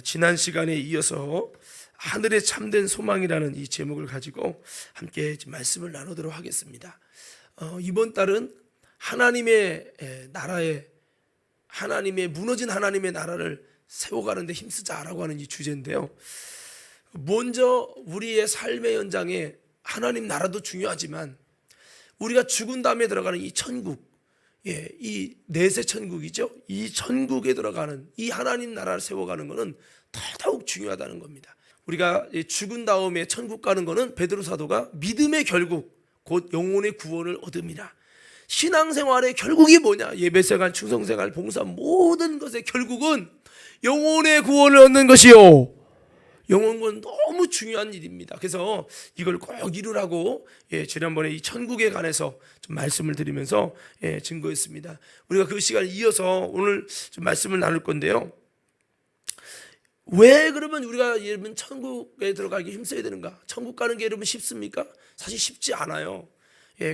지난 시간에 이어서 하늘의 참된 소망이라는 이 제목을 가지고 함께 말씀을 나누도록 하겠습니다. 이번 달은 하나님의 나라에 무너진 하나님의 나라를 세워가는 데 힘쓰자라고 하는 이 주제인데요. 먼저 우리의 삶의 현장에 하나님 나라도 중요하지만 우리가 죽은 다음에 들어가는 이 천국, 이 내세 천국이죠. 이 천국에 들어가는 이 하나님 나라를 세워가는 것은 더더욱 중요하다는 겁니다. 우리가 죽은 다음에 천국 가는 것은 베드로 사도가 믿음의 결국 곧 영혼의 구원을 얻음이라. 신앙생활의 결국이 뭐냐? 예배생활, 충성생활, 봉사 모든 것의 결국은 영혼의 구원을 얻는 것이요. 영혼은 너무 중요한 일입니다. 그래서 이걸 꼭 이루라고 지난번에 이 천국에 관해서 좀 말씀을 드리면서 증거했습니다. 우리가 그 시간을 이어서 오늘 좀 말씀을 나눌 건데요. 왜 그러면 우리가 여러분 천국에 들어가기 힘써야 되는가? 천국 가는 게 여러분 쉽습니까? 사실 쉽지 않아요.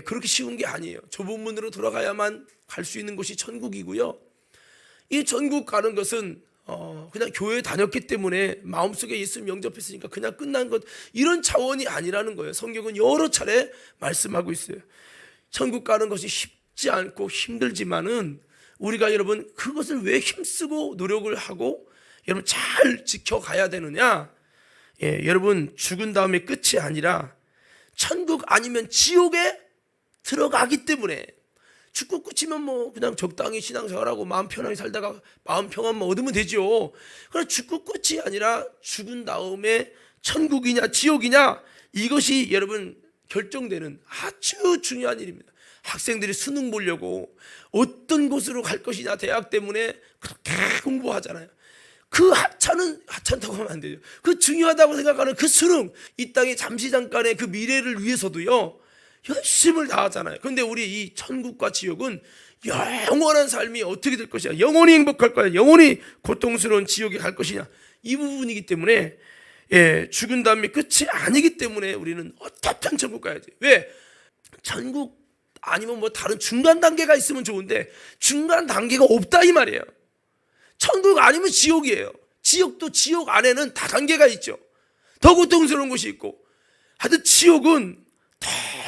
그렇게 쉬운 게 아니에요. 좁은 문으로 들어가야만 갈 수 있는 곳이 천국이고요. 이 천국 가는 것은 그냥 교회 다녔기 때문에 마음속에 예수 영접했으니까 그냥 끝난 것, 이런 차원이 아니라는 거예요. 성경은 여러 차례 말씀하고 있어요. 천국 가는 것이 쉽지 않고 힘들지만은 우리가 여러분 그것을 왜 힘쓰고 노력을 하고 여러분 잘 지켜가야 되느냐? 여러분 죽은 다음에 끝이 아니라 천국 아니면 지옥에 들어가기 때문에. 죽고 끝이면 뭐 그냥 적당히 신앙생활하고 마음 편하게 살다가 마음 평안만 얻으면 되죠. 그러나 죽고 끝이 아니라 죽은 다음에 천국이냐 지옥이냐, 이것이 여러분 결정되는 아주 중요한 일입니다. 학생들이 수능 보려고 어떤 곳으로 갈 것이냐 대학 때문에 그렇게 공부하잖아요. 그 하찮다고 하면 안 되죠. 그 중요하다고 생각하는 그 수능, 이 땅의 잠시 잠깐의 그 미래를 위해서도요 열심을 다하잖아요. 그런데 우리 이 천국과 지옥은 영원한 삶이 어떻게 될 것이냐, 영원히 행복할 거야, 영원히 고통스러운 지옥에 갈 것이냐, 이 부분이기 때문에 죽은 다음에 끝이 아니기 때문에 우리는 어떻든 천국 가야지. 왜? 천국 아니면 뭐 다른 중간 단계가 있으면 좋은데 중간 단계가 없다 이 말이에요. 천국 아니면 지옥이에요. 지옥도 지옥 안에는 다 단계가 있죠. 더 고통스러운 곳이 있고. 하여튼 지옥은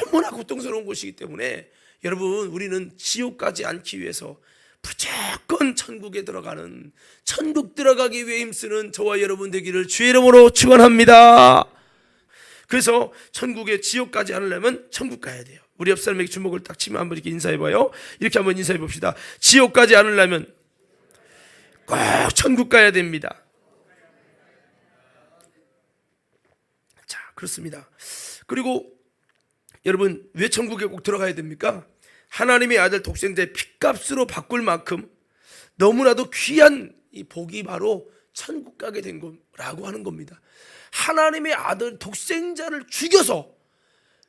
너무나 고통스러운 곳이기 때문에 여러분 우리는 지옥 가지 않기 위해서 무조건 천국에 들어가는, 천국 들어가기 위해 힘쓰는 저와 여러분 되기를 주의 이름으로 축원합니다. 그래서 천국에 지옥 가지 않으려면 천국 가야 돼요. 우리 옆 사람에게 주먹을 딱 치면 한번 이렇게 인사해봐요. 이렇게 한번 인사해봅시다. 지옥 가지 않으려면 꼭 천국 가야 됩니다. 자, 그렇습니다. 그리고 여러분 왜 천국에 꼭 들어가야 됩니까? 하나님의 아들 독생자의 핏값으로 바꿀 만큼 너무나도 귀한 이 복이 바로 천국 가게 된 거라고 하는 겁니다. 하나님의 아들 독생자를 죽여서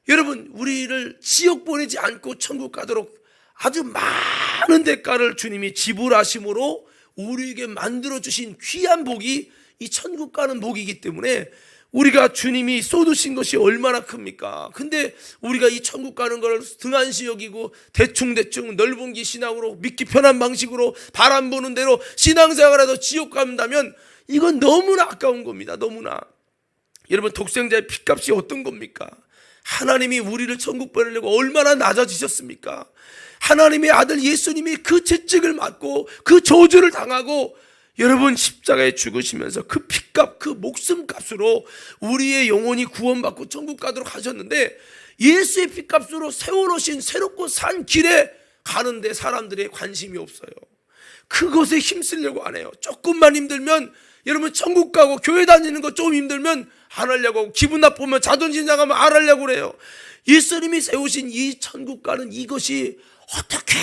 여러분 우리를 지옥 보내지 않고 천국 가도록 아주 많은 대가를 주님이 지불하심으로 우리에게 만들어주신 귀한 복이 이 천국 가는 복이기 때문에 우리가 주님이 쏟으신 것이 얼마나 큽니까? 근데 우리가 이 천국 가는 걸 등한시 여기고 대충 넓은 기 신앙으로 믿기 편한 방식으로 바람 부는 대로 신앙생활해도 지옥 간다면 이건 너무나 아까운 겁니다. 너무나. 여러분 독생자의 핏값이 어떤 겁니까? 하나님이 우리를 천국 보내려고 얼마나 낮아지셨습니까? 하나님의 아들 예수님이 그 채찍을 맞고 그 저주를 당하고 여러분 십자가에 죽으시면서 그 핏값, 그 목숨값으로 우리의 영혼이 구원받고 천국 가도록 하셨는데 예수의 핏값으로 세워놓으신 새롭고 산 길에 가는데 사람들의 관심이 없어요. 그것에 힘쓰려고 안 해요. 조금만 힘들면 여러분 천국 가고 교회 다니는 거 좀 힘들면 안 하려고 하고, 기분 나쁘면 자존심 상하면 안 하려고 그래요. 예수님이 세우신 이 천국 가는 이것이 어떻게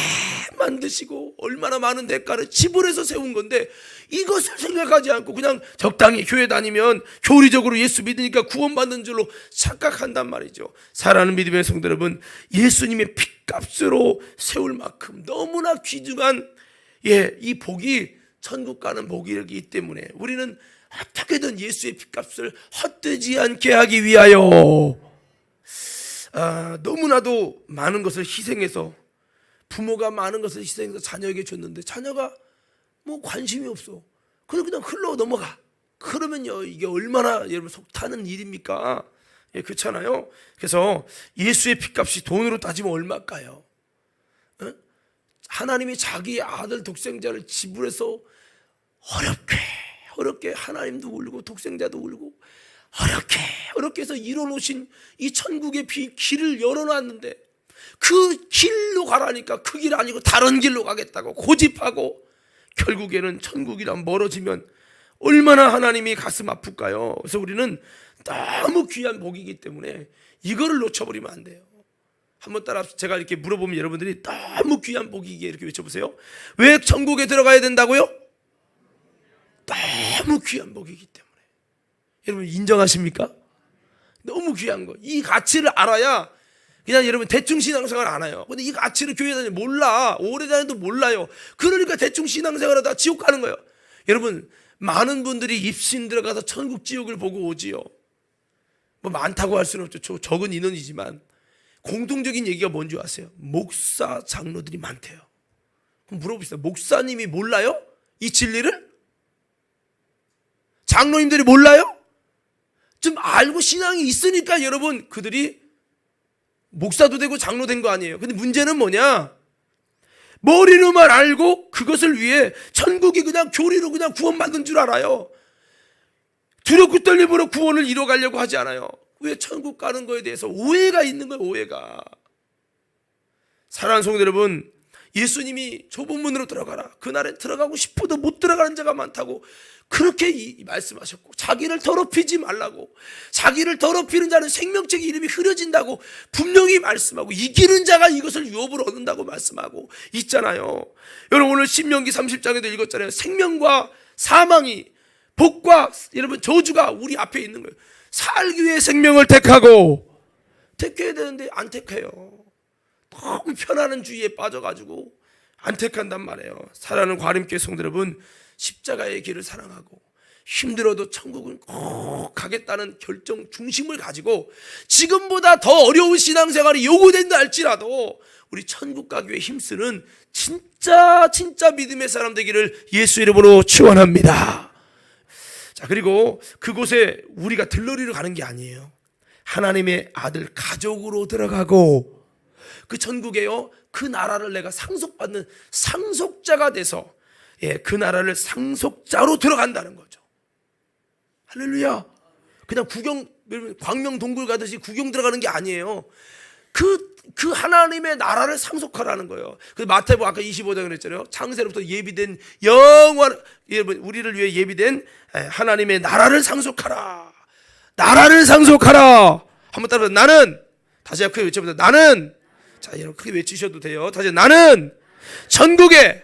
만드시고 얼마나 많은 대가를 지불해서 세운 건데 이것을 생각하지 않고 그냥 적당히 교회 다니면 교리적으로 예수 믿으니까 구원받는 줄로 착각한단 말이죠. 사랑하는 믿음의 성도 여러분, 예수님의 핏값으로 세울 만큼 너무나 귀중한 이 복이 천국 가는 복이기 때문에 우리는 어떻게든 예수의 핏값을 헛되지 않게 하기 위하여 너무나도 많은 것을 희생해서, 부모가 많은 것을 희생해서 자녀에게 줬는데 자녀가 뭐 관심이 없어. 그냥 흘러 넘어가. 그러면요 이게 얼마나 여러분 속 타는 일입니까? 예, 그렇잖아요. 그래서 예수의 핏값이 돈으로 따지면 얼마일까요? 어? 하나님이 자기 아들 독생자를 지불해서 어렵게 하나님도 울고 독생자도 울고 어렵게 해서 이뤄놓으신 이 천국의 길을 열어놨는데 그 길로 가라니까 그 길 아니고 다른 길로 가겠다고 고집하고 결국에는 천국이랑 멀어지면 얼마나 하나님이 가슴 아플까요? 그래서 우리는 너무 귀한 복이기 때문에 이거를 놓쳐버리면 안 돼요. 한번 따라 제가 이렇게 물어보면 여러분들이 너무 귀한 복이기에 이렇게 외쳐보세요. 왜 천국에 들어가야 된다고요? 너무 귀한 복이기 때문에. 여러분 인정하십니까? 너무 귀한 거. 이 가치를 알아야 그냥 여러분 대충 신앙생활 안 해요. 근데 이 가치를 교회 다니면 몰라. 오래 다녀도 몰라요. 그러니까 대충 신앙생활하다 지옥 가는 거예요. 여러분 많은 분들이 입신 들어가서 천국 지옥을 보고 오지요. 뭐 많다고 할 수는 없죠. 적은 인원이지만 공통적인 얘기가 뭔지 아세요? 목사 장로들이 많대요. 그럼 물어봅시다. 목사님이 몰라요? 이 진리를? 장로님들이 몰라요? 좀 알고 신앙이 있으니까 여러분 그들이 목사도 되고 장로 된 거 아니에요. 근데 문제는 뭐냐? 머리로만 알고 그것을 위해 천국이 그냥 교리로 그냥 구원받는 줄 알아요. 두렵고 떨림으로 구원을 이뤄가려고 하지 않아요. 왜 천국 가는 거에 대해서 오해가 있는 거예요. 오해가. 사랑하는 성도 여러분, 예수님이 좁은 문으로 들어가라. 그날에 들어가고 싶어도 못 들어가는 자가 많다고 그렇게 말씀하셨고, 자기를 더럽히지 말라고, 자기를 더럽히는 자는 생명책의 이름이 흐려진다고 분명히 말씀하고, 이기는 자가 이것을 유업으로 얻는다고 말씀하고 있잖아요. 여러분 오늘 신명기 30장에도 읽었잖아요. 생명과 사망이, 복과 여러분 저주가 우리 앞에 있는 거예요. 살기 위해 생명을 택하고 택해야 되는데 안 택해요. 너무 편안한 주의에 빠져가지고 안 택한단 말이에요. 사랑하는 과림교회 성도 여러분, 십자가의 길을 사랑하고 힘들어도 천국은 꼭 가겠다는 결정 중심을 가지고 지금보다 더 어려운 신앙생활이 요구된다 할지라도 우리 천국 가기 위해 힘쓰는 진짜 믿음의 사람 되기를 예수 이름으로 축원합니다. 자, 그리고 그곳에 우리가 들러리로 가는 게 아니에요. 하나님의 아들 가족으로 들어가고 그 천국에요, 그 나라를 내가 상속받는 상속자가 돼서, 예, 그 나라를 상속자로 들어간다는 거죠. 할렐루야. 그냥 광명 동굴 가듯이 구경 들어가는 게 아니에요. 그 하나님의 나라를 상속하라는 거예요. 그 마태복음 아까 25장 그랬잖아요. 창세로부터 예비된 영원, 우리를 위해 예비된 하나님의 나라를 상속하라. 나라를 상속하라. 한번 따라서 나는, 다시 크게 외쳐보세요. 나는, 자 여러분 크게 외치셔도 돼요. 다시 나는 천국의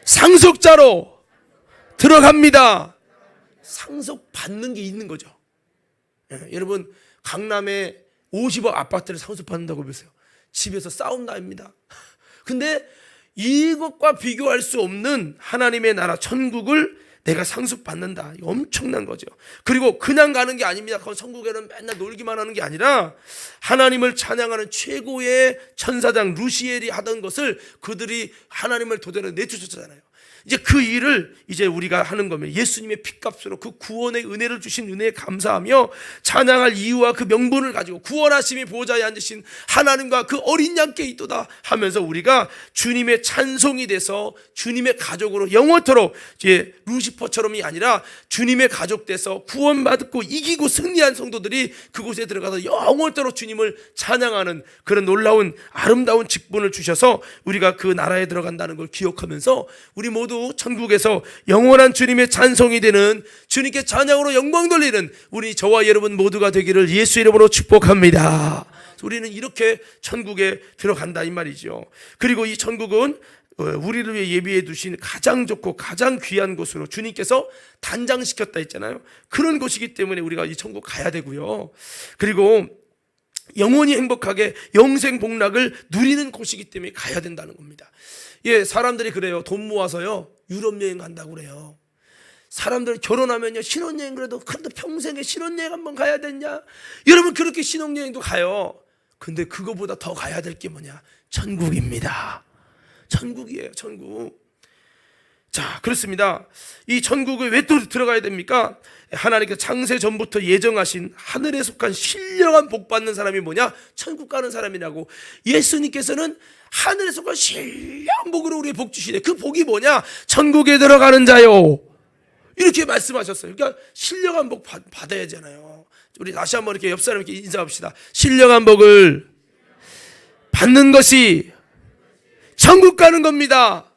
상속자로 들어갑니다. 상속받는 게 있는 거죠. 여러분 강남에 50억 아파트를 상속받는다고 보세요. 집에서 싸움 나입니다. 근데 이것과 비교할 수 없는 하나님의 나라 천국을 내가 상속받는다. 이거 엄청난 거죠. 그리고 그냥 가는 게 아닙니다. 그건 천국에는 맨날 놀기만 하는 게 아니라 하나님을 찬양하는 최고의 천사장 루시엘이 하던 것을 그들이 하나님을 도전해 내쫓았잖아요. 이제 그 일을 이제 우리가 하는 거면 예수님의 핏값으로 그 구원의 은혜를 주신 은혜에 감사하며 찬양할 이유와 그 명분을 가지고 구원하심이 보좌에 앉으신 하나님과 그 어린 양께 있도다 하면서 우리가 주님의 찬송이 돼서 주님의 가족으로 영원토록 이제 루시퍼처럼이 아니라 주님의 가족 돼서 구원받고 이기고 승리한 성도들이 그곳에 들어가서 영원토록 주님을 찬양하는 그런 놀라운 아름다운 직분을 주셔서 우리가 그 나라에 들어간다는 걸 기억하면서 우리 모두 천국에서 영원한 주님의 찬송이 되는, 주님께 찬양으로 영광 돌리는 우리 저와 여러분 모두가 되기를 예수 이름으로 축복합니다. 우리는 이렇게 천국에 들어간다 이 말이죠. 그리고 이 천국은 우리를 위해 예비해 두신 가장 좋고 가장 귀한 곳으로 주님께서 단장시켰다 했잖아요. 그런 곳이기 때문에 우리가 이 천국 가야 되고요. 그리고 영원히 행복하게 영생 복락을 누리는 곳이기 때문에 가야 된다는 겁니다. 예, 사람들이 그래요. 돈 모아서요 유럽 여행 간다고 그래요. 사람들 결혼하면요 신혼여행 그래도 평생에 신혼여행 한번 가야 되냐? 여러분 그렇게 신혼여행도 가요. 근데 그거보다 더 가야 될 게 뭐냐? 천국입니다. 천국이에요. 천국. 자, 그렇습니다. 이 천국에 왜 또 들어가야 됩니까? 하나님께서 창세 전부터 예정하신 하늘에 속한 신령한 복 받는 사람이 뭐냐? 천국 가는 사람이라고. 예수님께서는 하늘에 속한 신령한 복으로 우리의 복 주시네. 그 복이 뭐냐? 천국에 들어가는 자요, 이렇게 말씀하셨어요. 그러니까 신령한 복 받아야 하잖아요. 우리 다시 한번 이렇게 옆 사람에게 인사합시다. 신령한 복을 받는 것이 천국 가는 겁니다.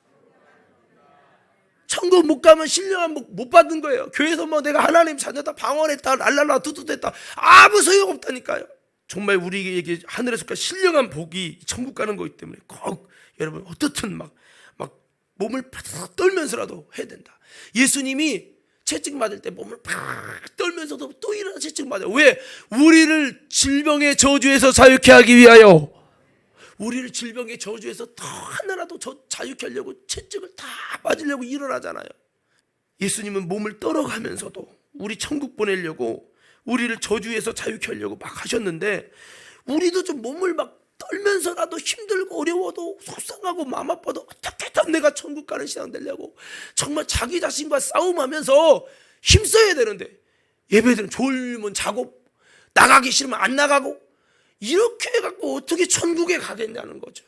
천국 못 가면 신령한 복 못 받는 거예요. 교회에서 뭐 내가 하나님 자녀다, 방언했다, 랄랄라 두두됐다, 아무 소용 없다니까요. 정말 우리에게 하늘에 속한 신령한 복이 천국 가는 거기 때문에 꼭 여러분 어떻든 막 몸을 팍 떨면서라도 해야 된다. 예수님이 채찍 맞을 때 몸을 팍 떨면서도 또 일어나 채찍 맞아요. 왜? 우리를 질병의 저주에서 자유케 하기 위하여. 우리를 질병의 저주에서 더 하나라도 자유케 하려고 채찍을 다 맞으려고 일어나잖아요. 예수님은 몸을 떨어가면서도 우리 천국 보내려고, 우리를 저주에서 자유케 하려고 막 하셨는데, 우리도 좀 몸을 막 떨면서라도 힘들고 어려워도 속상하고 마음 아파도 어떻게든 내가 천국 가는 신앙 되려고 정말 자기 자신과 싸움하면서 힘써야 되는데, 예배드리면 졸면 자고 나가기 싫으면 안 나가고 이렇게 해갖고 어떻게 천국에 가겠냐는 거죠.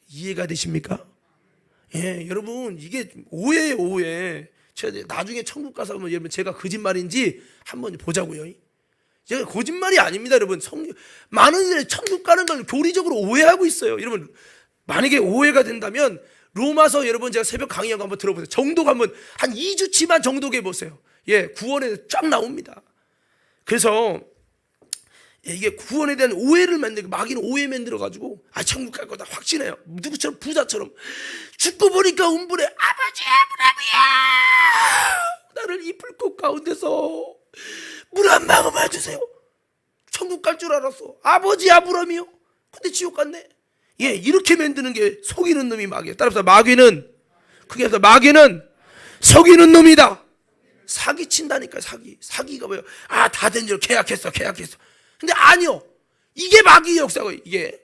이해가 되십니까? 예, 여러분 이게 오해예요, 오해. 나중에 천국 가서 한번 여러분 제가 거짓말인지 한번 보자고요. 제가 거짓말이 아닙니다, 여러분. 많은 이들이 천국 가는 걸 교리적으로 오해하고 있어요. 여러분 만약에 오해가 된다면 로마서 여러분 제가 새벽 강의하고 한번 들어보세요. 정독 한번 한 2주치만 정독해 보세요. 예, 구원에 쫙 나옵니다. 그래서 이게 구원에 대한 오해를 만들고, 마귀는 오해 만들어가지고 천국 갈 거다 확신해요. 누구처럼 부자처럼 죽고 보니까 음불에 아버지 아브라함이야, 나를 이 불꽃 가운데서 물 한 방울만 주세요. 천국 갈 줄 알았어. 아버지 아브라함이요. 근데 지옥 갔네. 예, 이렇게 만드는 게 속이는 놈이 마귀예요. 따라서 마귀는, 그게 해서 마귀는 속이는 놈이다. 사기 친다니까. 사기가 뭐예요? 다 된 줄 계약했어. 근데 아니요, 이게 마귀의 역사고, 이게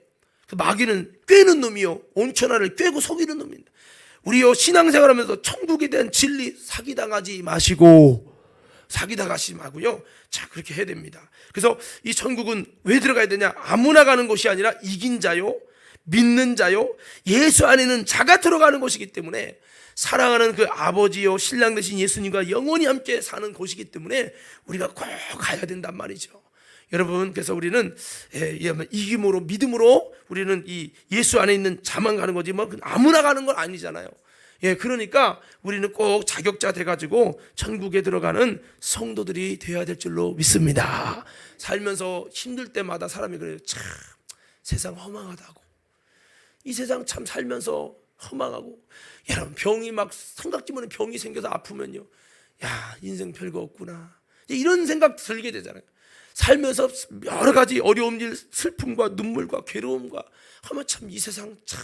마귀는 꿰는 놈이요, 온천하를 꿰고 속이는 놈입니다. 우리요 신앙생활하면서 천국에 대한 진리 사기당하지 마시고, 사기당하지 마고요. 자, 그렇게 해야 됩니다. 그래서 이 천국은 왜 들어가야 되냐? 아무나 가는 곳이 아니라 이긴 자요, 믿는 자요, 예수 안에는 자가 들어가는 곳이기 때문에, 사랑하는 그 아버지요 신랑 되신 예수님과 영원히 함께 사는 곳이기 때문에 우리가 꼭 가야 된단 말이죠. 여러분, 그래서 우리는 이김으로, 믿음으로 우리는 이 예수 안에 있는 자만 가는 거지 뭐 아무나 가는 건 아니잖아요. 예, 그러니까 우리는 꼭 자격자 돼가지고 천국에 들어가는 성도들이 되어야 될 줄로 믿습니다. 살면서 힘들 때마다 사람이 그래요. 참 세상 허망하다고, 이 세상 참 살면서 허망하고, 여러분 병이 막 생각지만은 병이 생겨서 아프면요, 야 인생 별거 없구나, 이런 생각 들게 되잖아요. 살면서 여러 가지 어려운 일, 슬픔과 눈물과 괴로움과 하면 참 이 세상 참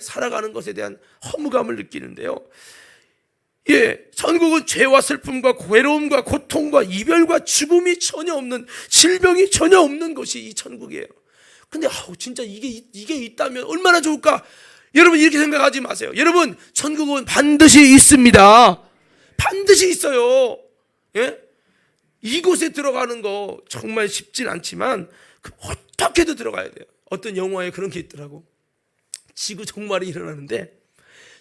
살아가는 것에 대한 허무감을 느끼는데요. 예, 천국은 죄와 슬픔과 괴로움과 고통과 이별과 죽음이 전혀 없는, 질병이 전혀 없는 것이 이 천국이에요. 근데 진짜 이게 있다면 얼마나 좋을까? 여러분 이렇게 생각하지 마세요. 여러분 천국은 반드시 있습니다. 반드시 있어요. 예? 이곳에 들어가는 거 정말 쉽진 않지만 어떻게든 들어가야 돼요. 어떤 영화에 그런 게 있더라고. 지구 종말이 일어나는데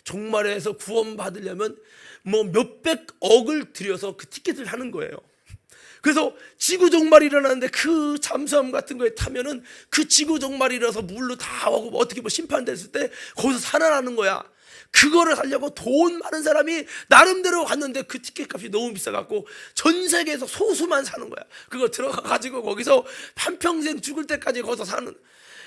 종말에서 구원받으려면 뭐 몇백억을 들여서 그 티켓을 하는 거예요. 그래서 지구 종말이 일어나는데 그 잠수함 같은 거에 타면은 그 지구 종말이 일어나서 물로 다 오고 어떻게 뭐 심판됐을 때 거기서 살아나는 거야. 그거를 하려고 돈 많은 사람이 나름대로 갔는데 그 티켓 값이 너무 비싸갖고 전 세계에서 소수만 사는 거야. 그거 들어가가지고 거기서 한평생 죽을 때까지 거기서 사는,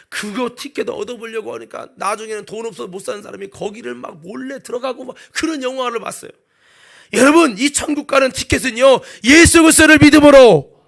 그거 티켓 얻어보려고 하니까 나중에는 돈 없어서 못 사는 사람이 거기를 막 몰래 들어가고 막 그런 영화를 봤어요. 여러분 이 천국 가는 티켓은요 예수 그리스도를 믿음으로,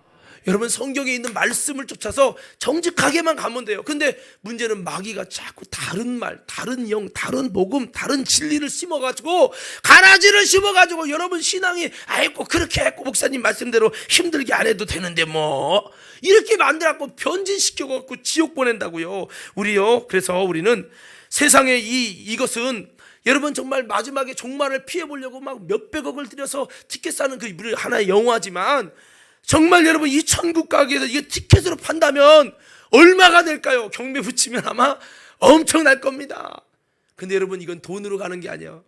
여러분 성경에 있는 말씀을 쫓아서 정직하게만 가면 돼요. 근데 문제는 마귀가 자꾸 다른 말, 다른 영, 다른 복음, 다른 진리를 심어가지고, 가라지를 심어가지고 여러분 신앙이 아이고 그렇게 했고 목사님 말씀대로 힘들게 안 해도 되는데 뭐 이렇게 만들어갖고 변진시켜갖고 지옥 보낸다고요. 우리요, 그래서 우리는 세상에 이것은 여러분 정말 마지막에 종말을 피해보려고 막 몇백억을 들여서 티켓 사는 그 하나의 영화지만 정말 여러분 이 천국 가기에서 이게 티켓으로 판다면 얼마가 될까요? 경매 붙이면 아마 엄청날 겁니다. 근데 여러분 이건 돈으로 가는 게 아니에요.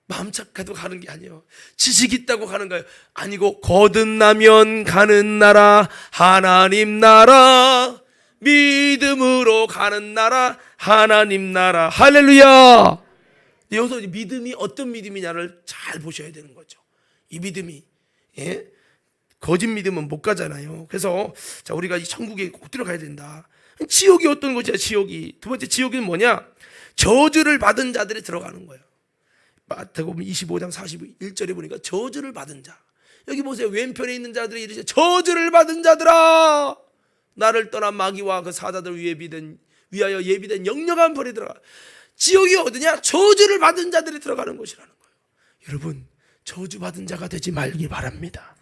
마음 착해도 가는 게 아니에요. 지식 있다고 가는 거예요. 아니고 거듭나면 가는 나라 하나님 나라, 믿음으로 가는 나라 하나님 나라. 할렐루야. 여기서 믿음이 어떤 믿음이냐를 잘 보셔야 되는 거죠. 이 믿음이 거짓 믿음은 못 가잖아요. 그래서 자, 우리가 이 천국에 꼭 들어가야 된다. 지옥이 어떤 곳이야? 지옥이 두 번째 지옥은 뭐냐? 저주를 받은 자들이 들어가는 거예요. 마태복음 25장 41절에 보니까 저주를 받은 자. 여기 보세요. 왼편에 있는 자들이 이르시되 저주를 받은 자들아, 나를 떠난 마귀와 그 사자들 위하여 예비된 영영한 벌에 들어가. 지옥이 어디냐? 저주를 받은 자들이 들어가는 곳이라는 거예요. 여러분 저주받은 자가 되지 말기 바랍니다.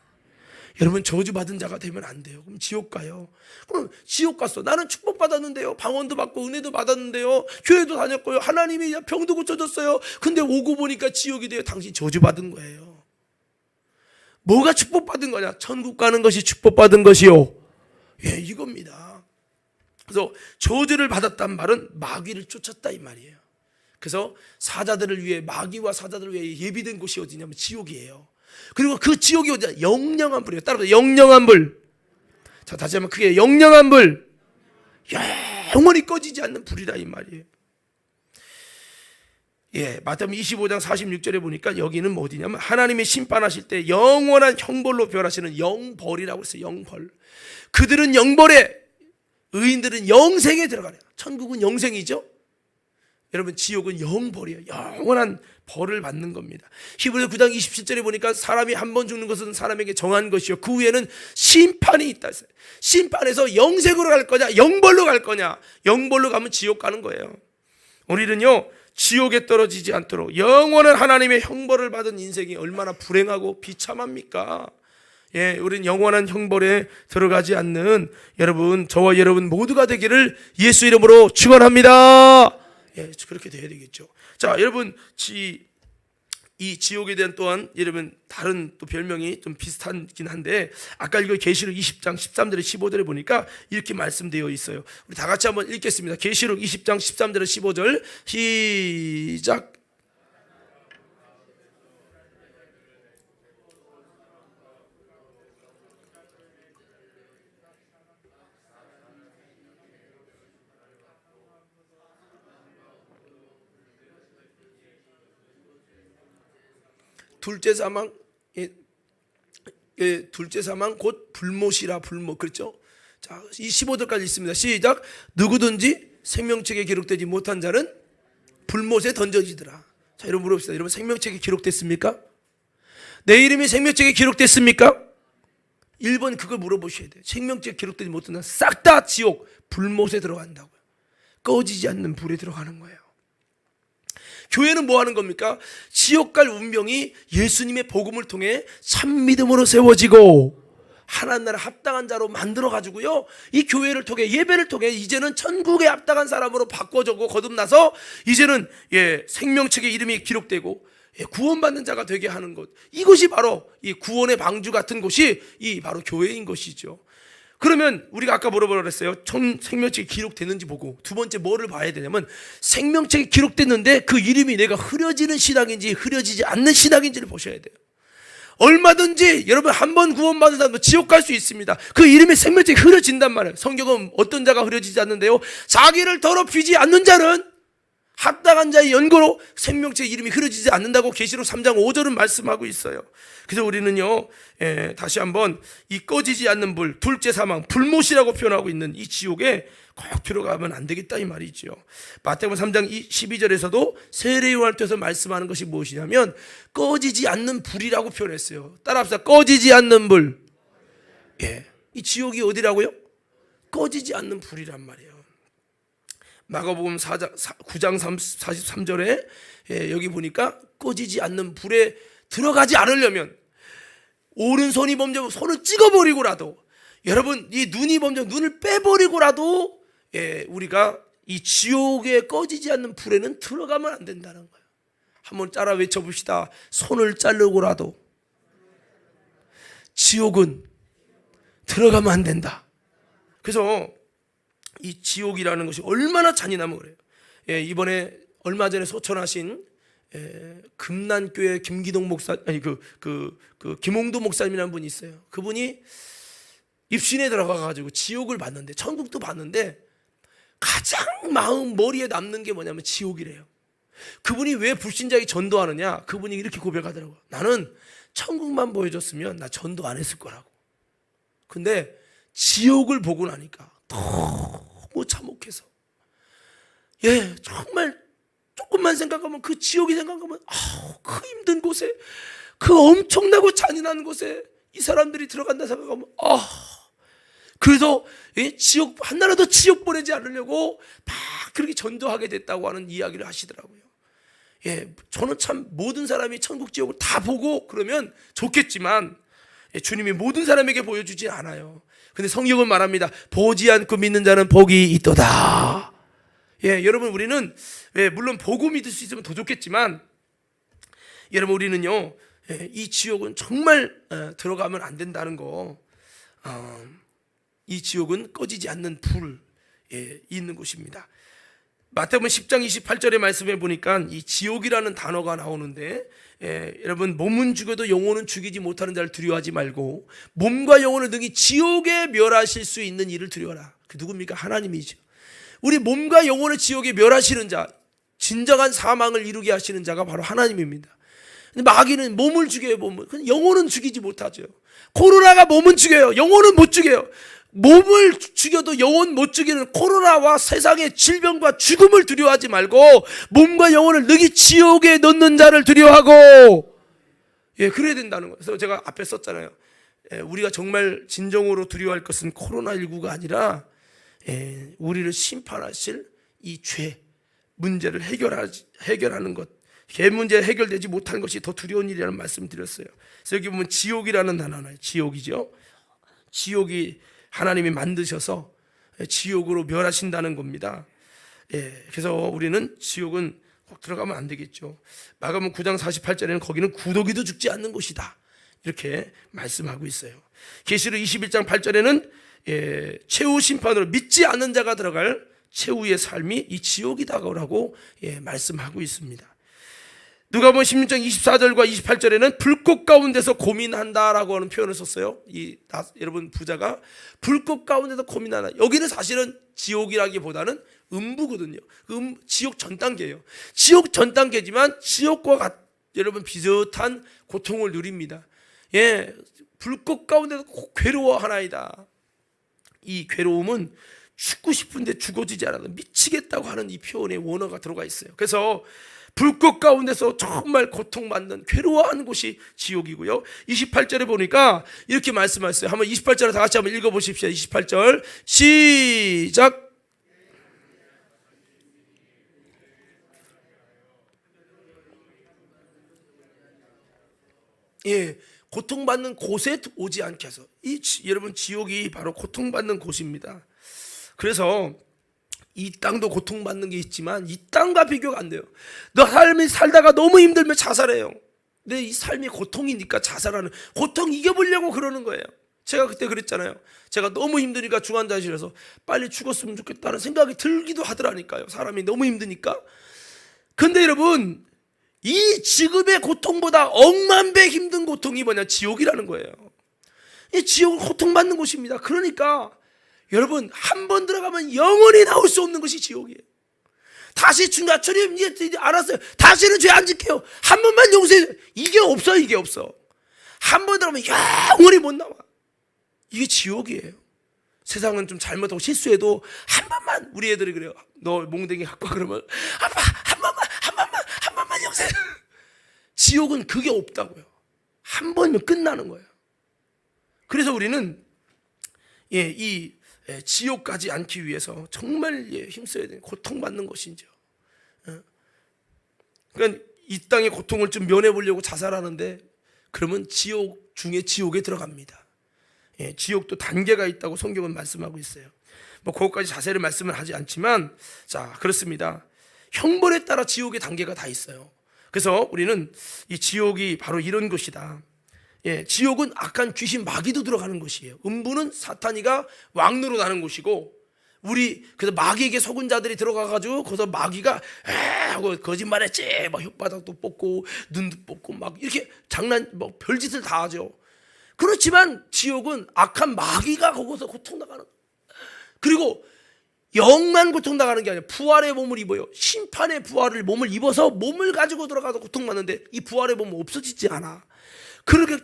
여러분 저주받은 자가 되면 안 돼요. 그럼 지옥 가요. 그럼 지옥 갔어. 나는 축복받았는데요. 방언도 받고 은혜도 받았는데요. 교회도 다녔고요. 하나님이 병도 고쳐줬어요. 근데 오고 보니까 지옥이 돼요. 당신 저주받은 거예요. 뭐가 축복받은 거냐? 천국 가는 것이 축복받은 것이요. 이겁니다. 그래서 저주를 받았단 말은 마귀를 쫓았다 이 말이에요. 그래서 사자들을 위해, 마귀와 사자들을 위해 예비된 곳이 어디냐면 지옥이에요. 그리고 그 지옥이 어디야? 영영한 불이에요. 따라서 영영한 불. 자, 다시 한번 크게 영영한 불. 영원히 꺼지지 않는 불이다 이 말이에요. 마태복음 25장 46절에 보니까 여기는 뭐 어디냐면 하나님이 심판하실 때 영원한 형벌로 변하시는 영벌이라고 했어요. 영벌. 그들은 영벌에, 의인들은 영생에 들어가래요. 천국은 영생이죠. 여러분 지옥은 영벌이에요. 영원한 벌을 받는 겁니다. 히브리서 9장 27절에 보니까 사람이 한 번 죽는 것은 사람에게 정한 것이요 그 후에는 심판이 있다 했어요. 심판에서 영생으로 갈 거냐 영벌로 갈 거냐. 영벌로 가면 지옥 가는 거예요. 우리는요 지옥에 떨어지지 않도록 영원한 하나님의 형벌을 받은 인생이 얼마나 불행하고 비참합니까? 우리는 영원한 형벌에 들어가지 않는 여러분, 저와 여러분 모두가 되기를 예수 이름으로 축원합니다. 그렇게 돼야 되겠죠. 자, 여러분 이 지옥에 대한 또한 여러분 다른 또 별명이 좀 비슷하긴 한데 아까 이거 계시록 20장 13절에 15절에 보니까 이렇게 말씀되어 있어요. 우리 다 같이 한번 읽겠습니다. 계시록 20장 13절에 15절 시작. 둘째 사망, 둘째 사망 곧 불못이라 불못. 그렇죠? 자, 이 15절까지 있습니다. 시작. 누구든지 생명책에 기록되지 못한 자는 불못에 던져지더라. 자, 여러분 물어봅시다. 여러분 생명책에 기록됐습니까? 내 이름이 생명책에 기록됐습니까? 1번 그걸 물어보셔야 돼요. 생명책에 기록되지 못한 자는 싹 다 지옥 불못에 들어간다고요. 꺼지지 않는 불에 들어가는 거예요. 교회는 뭐 하는 겁니까? 지옥 갈 운명이 예수님의 복음을 통해 참 믿음으로 세워지고 하나님 나라 합당한 자로 만들어 가지고요, 이 교회를 통해 예배를 통해 이제는 천국에 합당한 사람으로 바꿔주고 거듭나서 이제는 생명책에 이름이 기록되고 구원받는 자가 되게 하는 것, 이것이 바로 이 구원의 방주 같은 곳이 이 바로 교회인 것이죠. 그러면 우리가 아까 뭐라고 그랬어요? 생명책에 기록됐는지 보고, 두 번째 뭐를 봐야 되냐면 생명책에 기록됐는데 그 이름이 내가 흐려지는 신앙인지 흐려지지 않는 신앙인지를 보셔야 돼요. 얼마든지 여러분 한 번 구원받은 사람도 지옥 갈 수 있습니다. 그 이름이 생명책에 흐려진단 말이에요. 성경은 어떤 자가 흐려지지 않는데요, 자기를 더럽히지 않는 자는 합당한 자의 연고로 생명책의 이름이 흐려지지 않는다고 계시록 3장 5절은 말씀하고 있어요. 그래서 우리는요, 다시 한번 이 꺼지지 않는 불, 둘째 사망, 불못이라고 표현하고 있는 이 지옥에 꼭 들어가면 안 되겠다 이 말이죠. 마태복음 3장 12절에서도 세례 요한을 통해서 말씀하는 것이 무엇이냐면 꺼지지 않는 불이라고 표현했어요. 따라합시다. 꺼지지 않는 불. 이 지옥이 어디라고요? 꺼지지 않는 불이란 말이에요. 마가복음 9장 43절에 여기 보니까 꺼지지 않는 불에 들어가지 않으려면 오른손이 범죄하면 손을 찍어버리고라도, 여러분 이 눈이 범죄하면 눈을 빼버리고라도 우리가 이 지옥에 꺼지지 않는 불에는 들어가면 안 된다는 거예요. 한번 따라 외쳐봅시다. 손을 자르고라도 지옥은 들어가면 안 된다. 그래서 이 지옥이라는 것이 얼마나 잔인하면 그래요. 예, 이번에 얼마 전에 소천하신 금난교회 김기동 목사, 아니 김홍도 목사님이라는 분이 있어요. 그분이 입신에 들어가가지고 지옥을 봤는데, 천국도 봤는데 가장 머리에 남는 게 뭐냐면 지옥이래요. 그분이 왜 불신자에게 전도하느냐? 그분이 이렇게 고백하더라고요. 나는 천국만 보여줬으면 나 전도 안 했을 거라고. 근데 지옥을 보고 나니까 너무 참혹해서, 예, 정말 조금만 생각하면, 그 지옥이 생각하면, 그 힘든 곳에, 그 엄청나고 잔인한 곳에 이 사람들이 들어간다 생각하면, 그래서 지옥, 하나라도 지옥 보내지 않으려고 막 그렇게 전도하게 됐다고 하는 이야기를 하시더라고요. 예, 저는 참 모든 사람이 천국 지옥을 다 보고 그러면 좋겠지만, 주님이 모든 사람에게 보여주지 않아요. 근데 성경은 말합니다. 보지 않고 믿는 자는 복이 있도다. 예, 여러분, 우리는 물론 보고 믿을 수 있으면 더 좋겠지만, 여러분, 우리는요, 이 지옥은 정말 들어가면 안 된다는 거, 이 지옥은 꺼지지 않는 불 있는 곳입니다. 마태복음 10장 28절의 말씀에 보니까 이 지옥이라는 단어가 나오는데, 여러분, 몸은 죽여도 영혼은 죽이지 못하는 자를 두려워하지 말고 몸과 영혼을 등이 지옥에 멸하실 수 있는 이를 두려워하라. 그 누굽니까? 하나님이죠. 우리 몸과 영혼을 지옥에 멸하시는 자, 진정한 사망을 이루게 하시는 자가 바로 하나님입니다. 근데 마귀는 몸을 죽여요. 영혼은 죽이지 못하죠. 코로나가 몸은 죽여요. 영혼은 못 죽여요. 몸을 죽여도 영혼 못 죽이는 코로나와 세상의 질병과 죽음을 두려워하지 말고 몸과 영혼을 능히 지옥에 넣는 자를 두려워하고, 예, 그래야 된다는 거예요. 그래서 제가 앞에 썼잖아요. 우리가 정말 진정으로 두려워할 것은 코로나19가 아니라 우리를 심판하실 이 죄 문제를 해결하는 것, 죄 문제 해결되지 못하는 것이 더 두려운 일이라는 말씀을 드렸어요. 그래서 여기 보면 지옥이라는 단어는 지옥이죠. 지옥이 하나님이 만드셔서 지옥으로 멸하신다는 겁니다. 그래서 우리는 지옥은 꼭 들어가면 안 되겠죠. 마가복음 9장 48절에는 거기는 구더기도 죽지 않는 곳이다, 이렇게 말씀하고 있어요. 계시록 21장 8절에는 최후 심판으로 믿지 않는 자가 들어갈 최후의 삶이 이 지옥이다라고 말씀하고 있습니다. 누가복음 16장 24절과 28절에는 불꽃 가운데서 고민한다라고 하는 표현을 썼어요. 여러분, 부자가 불꽃 가운데서 고민한다. 여기는 사실은 지옥이라기보다는 음부거든요. 지옥 전 단계예요. 지옥 전 단계지만 지옥과 여러분 비슷한 고통을 누립니다. 예, 불꽃 가운데서 괴로워하나이다. 이 괴로움은 죽고 싶은데 죽어지지 않아도 미치겠다고 하는 이 표현의 원어가 들어가 있어요. 그래서 불꽃 가운데서 정말 고통받는, 괴로워하는 곳이 지옥이고요. 28절에 보니까 이렇게 말씀하셨어요. 한번 28절을 다 같이 한번 읽어보십시오. 28절 시작. 예, 고통받는 곳에 오지 않게 해서, 여러분, 지옥이 바로 고통받는 곳입니다. 그래서 이 땅도 고통받는 게 있지만 이 땅과 비교가 안 돼요. 너 삶이 살다가 너무 힘들면 자살해요. 근데 이 삶이 고통이니까 자살하는, 고통 이겨보려고 그러는 거예요. 제가 그때 그랬잖아요. 제가 너무 힘드니까 중환자실에서 빨리 죽었으면 좋겠다는 생각이 들기도 하더라니까요. 사람이 너무 힘드니까. 근데 여러분, 이 지금의 고통보다 억만 배 힘든 고통이 뭐냐? 지옥이라는 거예요. 이 지옥은 고통받는 곳입니다. 그러니까 여러분, 한 번 들어가면 영원히 나올 수 없는 것이 지옥이에요. 다시 주님 이제 알았어요. 다시는 죄 안 지켜요. 한 번만 용서해. 이게 없어, 이게 없어. 한 번 들어가면 영원히 못 나와. 이게 지옥이에요. 세상은 좀 잘못하고 실수해도 한 번만, 우리 애들이 그래요. 너 몽댕이 갖고 와 그러면 아빠 한 번만 용서해. 지옥은 그게 없다고요. 한 번이면 끝나는 거예요. 그래서 우리는 이 지옥 가지 않기 위해서 정말 힘써야 돼요. 고통받는 것이죠. 그러니까 이 땅의 고통을 좀 면해보려고 자살하는데, 그러면 지옥 중에 지옥에 들어갑니다. 지옥도 단계가 있다고 성경은 말씀하고 있어요. 뭐 그것까지 자세히 말씀을 하지 않지만, 자, 그렇습니다. 형벌에 따라 지옥의 단계가 다 있어요. 그래서 우리는 이 지옥이 바로 이런 곳이다. 지옥은 악한 귀신 마귀도 들어가는 곳이에요. 음부는 사탄이가 왕노로 나는 곳이고, 그래서 마귀에게 속은 자들이 들어가가지고 거기서 마귀가 하고 거짓말했지 막 혓바닥도 뽑고 눈도 뽑고 막 이렇게 뭐 별짓을 다 하죠. 그렇지만 지옥은 악한 마귀가 거기서 고통당하는, 그리고 영만 고통당하는 게 아니라 부활의 몸을 입어요. 심판의 부활을 몸을 입어서 몸을 가지고 들어가서 고통받는데 이 부활의 몸은 없어지지 않아. 그렇게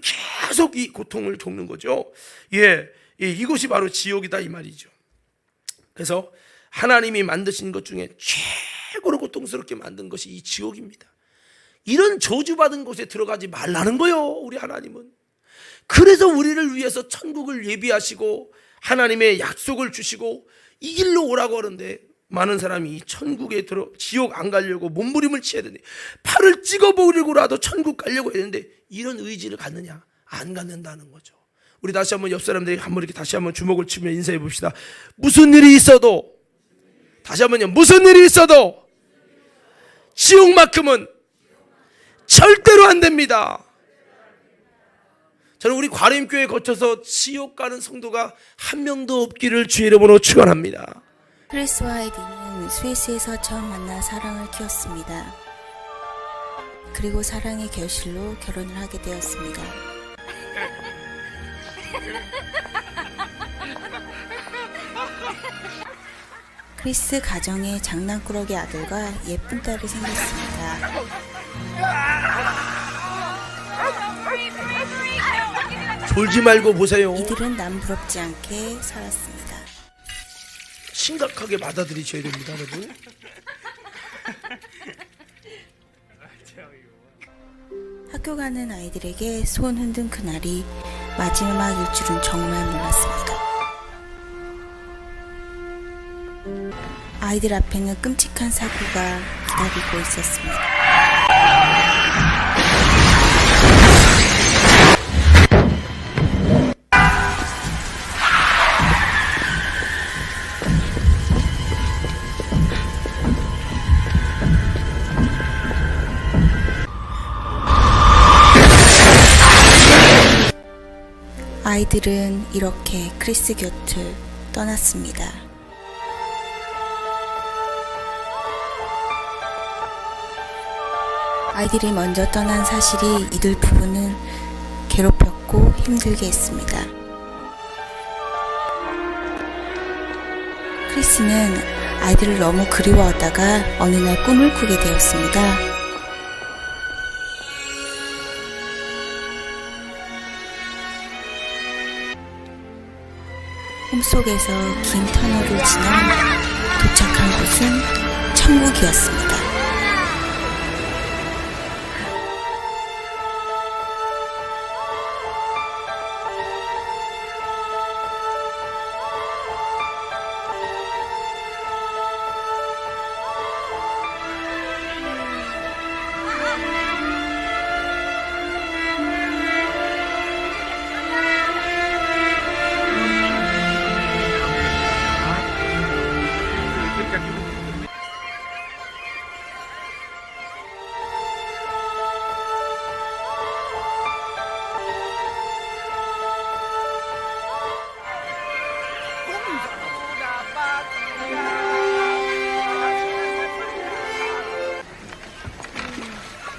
계속 이 고통을 겪는 거죠. 이것이 바로 지옥이다 이 말이죠. 그래서 하나님이 만드신 것 중에 최고로 고통스럽게 만든 것이 이 지옥입니다. 이런 저주받은 곳에 들어가지 말라는 거예요, 우리 하나님은. 그래서 우리를 위해서 천국을 예비하시고 하나님의 약속을 주시고 이 길로 오라고 하는데, 많은 사람이 천국에 지옥 안 가려고 몸부림을 치야 되는데, 팔을 찍어버리고라도 천국 가려고 했는데 이런 의지를 갖느냐? 안 갖는다는 거죠. 우리 다시 한번 옆 사람들에게 한번 이렇게 다시 한번 주먹을 치며 인사해 봅시다. 무슨 일이 있어도, 다시 한번요, 무슨 일이 있어도 지옥만큼은 절대로 안 됩니다. 저는 우리 과림교회 거쳐서 지옥 가는 성도가 한 명도 없기를 주의 이름으로 축원합니다. 크리스와 아이디는 스위스에서 처음 만나 사랑을 키웠습니다. 그리고 사랑의 결실로 결혼을 하게 되었습니다. 크리스 가정에 장난꾸러기 아들과 예쁜 딸이 생겼습니다. 졸지 말고 보세요. 이들은 남 부럽지 않게 살았습니다. 심각하게 받아들이셔야 됩니다, 여러분. 학교 가는 아이들에게 손 흔든 그날이 마지막일 줄은 정말 몰랐습니다. 아이들 앞에는 끔찍한 사고가 기다리고 있었습니다. 아이들은 이렇게 크리스 곁을 떠났습니다. 아이들이 먼저 떠난 사실이 이들 부부는 괴롭혔고 힘들게 했습니다. 크리스는 아이들을 너무 그리워하다가 어느 날 꿈을 꾸게 되었습니다. 꿈속에서 긴 터널을 지나 도착한 곳은 천국이었습니다.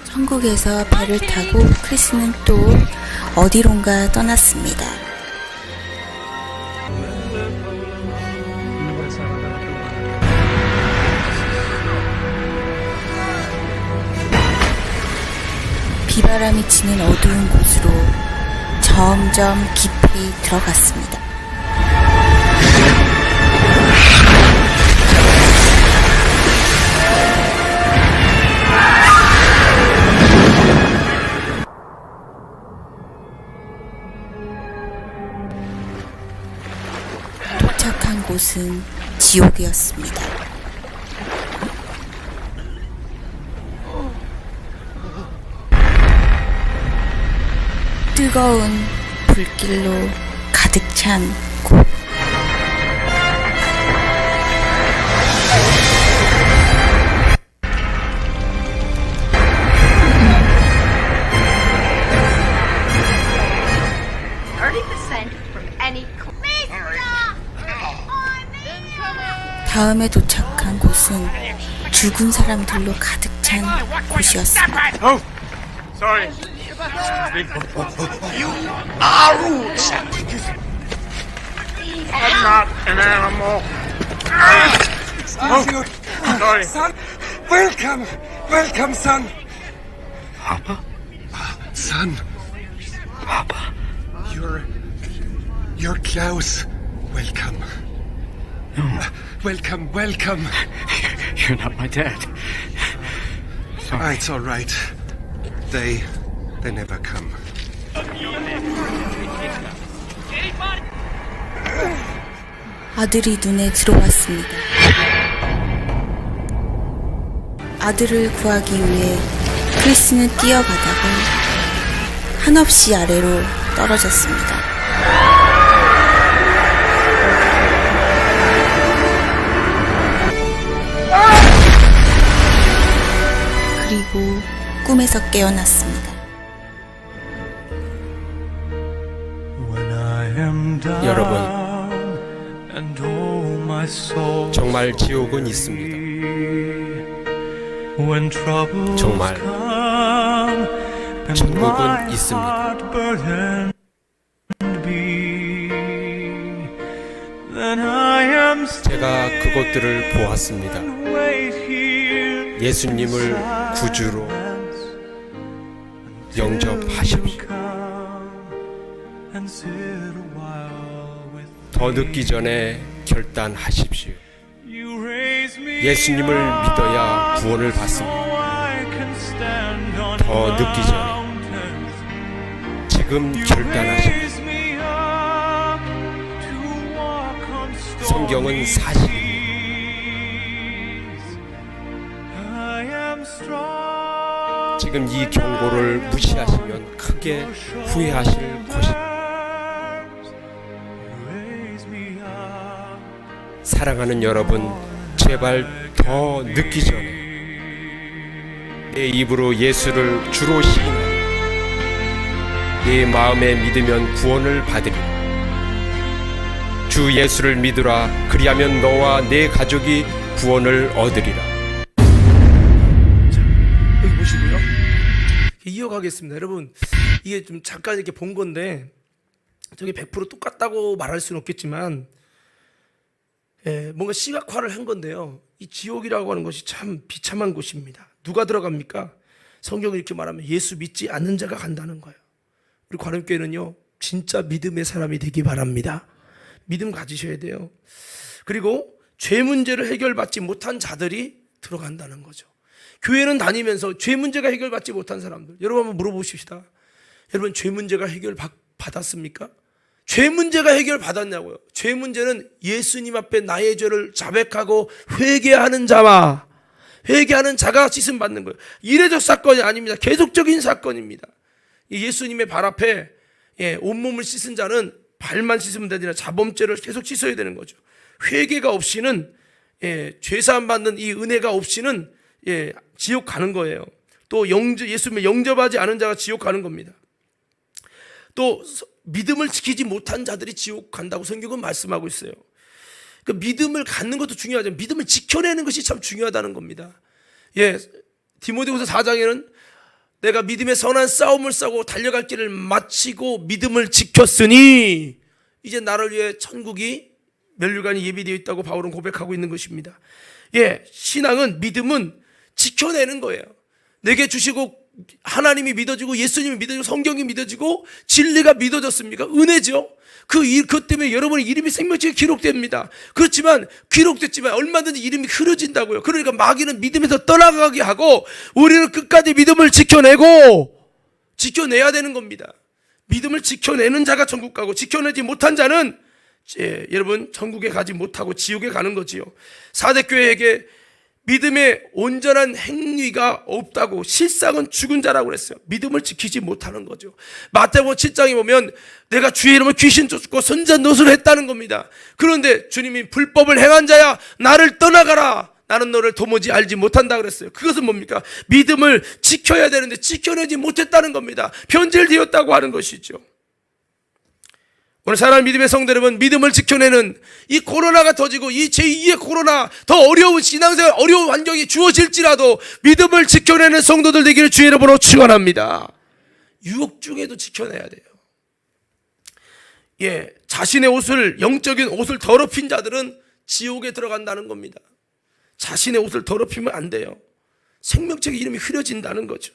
천국에서 배를 타고 크리스는 또 어디론가 떠났습니다. 비바람이 치는 어두운 곳으로 점점 깊이 들어갔습니다. 도착한 곳은 지옥이었습니다. 뜨거운 불길로 가득 찬 곳. descend from any 다음에 도착한 곳은 죽은 사람들로 가득 찬 곳이었습니다. Oh, sorry. I'm not an animal. Oh, sorry. Son, welcome, welcome, son. Papa? Son. Papa. You're Klaus. Welcome. Welcome, welcome. You're not my dad. Ah, it's all right. They never come. 아들이 눈에 들어왔습니다. 아들을 구하기 위해 크리스는 뛰어가다가 한없이 아래로 떨어졌습니다. 그리고 꿈에서 깨어났습니다. 여러분, 정말 지옥은 있습니다. 정말 천국은 있습니다. 제가 그것들을 보았습니다. 예수님을 구주로 영접하십시오. 더 늦기 전에 결단하십시오. 예수님을 믿어야 구원을 받습니다. 더 늦기 전에 지금 결단하십시오. 성경은 사실입니다. 지금 이 경고를 무시하시면 크게 후회하실 것입니다. 사랑하는 여러분, 제발 더 늦기 전에 내 입으로 예수를 주로 시인하며 내 마음에 믿으면 구원을 받으리라. 주 예수를 믿으라. 그리하면 너와 내 가족이 구원을 얻으리라. 여기 보시고요. 이어가겠습니다. 여러분, 이게 좀 잠깐 이렇게 본 건데 저게 100% 똑같다고 말할 수는 없겠지만 뭔가 시각화를 한 건데요. 이 지옥이라고 하는 것이 참 비참한 곳입니다. 누가 들어갑니까? 성경이 이렇게 말하면 예수 믿지 않는 자가 간다는 거예요. 우리 관음교회는요, 진짜 믿음의 사람이 되기 바랍니다. 믿음 가지셔야 돼요. 그리고 죄 문제를 해결받지 못한 자들이 들어간다는 거죠. 교회는 다니면서 죄 문제가 해결받지 못한 사람들, 여러분 한번 물어보십시다. 여러분, 죄 문제가 해결받았습니까? 죄 문제가 해결받았냐고요. 죄 문제는 예수님 앞에 나의 죄를 자백하고 회개하는 자가 씻음 받는 거예요. 이례적 사건이 아닙니다. 계속적인 사건입니다. 예수님의 발 앞에 온몸을 씻은 자는 발만 씻으면 되느라 자범죄를 계속 씻어야 되는 거죠. 회개가 없이는 죄사함 받는 이 은혜가 없이는 지옥 가는 거예요. 또 예수님을 영접하지 않은 자가 지옥 가는 겁니다. 또 믿음을 지키지 못한 자들이 지옥 간다고 성경은 말씀하고 있어요. 그 믿음을 갖는 것도 중요하지만 믿음을 지켜내는 것이 참 중요하다는 겁니다. 디모데후서 4장에는 내가 믿음의 선한 싸움을 싸고 달려갈 길을 마치고 믿음을 지켰으니 이제 나를 위해 천국이 면류관이 예비되어 있다고 바울은 고백하고 있는 것입니다. 신앙은, 믿음은 지켜내는 거예요. 내게 주시고 하나님이 믿어지고 예수님이 믿어지고 성경이 믿어지고 진리가 믿어졌습니까? 은혜죠. 그 때문에 여러분의 이름이 생명책에 기록됩니다. 그렇지만 기록됐지만 얼마든지 이름이 흐려진다고요. 그러니까 마귀는 믿음에서 떠나가게 하고 우리는 끝까지 믿음을 지켜내야 되는 겁니다. 믿음을 지켜내는 자가 천국 가고 지켜내지 못한 자는 여러분 천국에 가지 못하고 지옥에 가는 거지요. 사대교회에게 믿음의 온전한 행위가 없다고, 실상은 죽은 자라고 그랬어요. 믿음을 지키지 못하는 거죠. 마태복음 7장에 보면 내가 주의 이름을 귀신 쫓고 선지자 노릇을 했다는 겁니다. 그런데 주님이 불법을 행한 자야 나를 떠나가라, 나는 너를 도무지 알지 못한다 그랬어요. 그것은 뭡니까? 믿음을 지켜야 되는데 지켜내지 못했다는 겁니다. 변질되었다고 하는 것이죠. 오늘 사랑하는 믿음의 성도 여러분, 믿음을 지켜내는 이 코로나가 터지고 이 제2의 코로나, 더 어려운 신앙생활, 어려운 환경이 주어질지라도 믿음을 지켜내는 성도들 되기를 주의 이름으로 축원합니다. 유혹 중에도 지켜내야 돼요. 자신의 옷을, 영적인 옷을 더럽힌 자들은 지옥에 들어간다는 겁니다. 자신의 옷을 더럽히면 안 돼요. 생명책의 이름이 흐려진다는 거죠.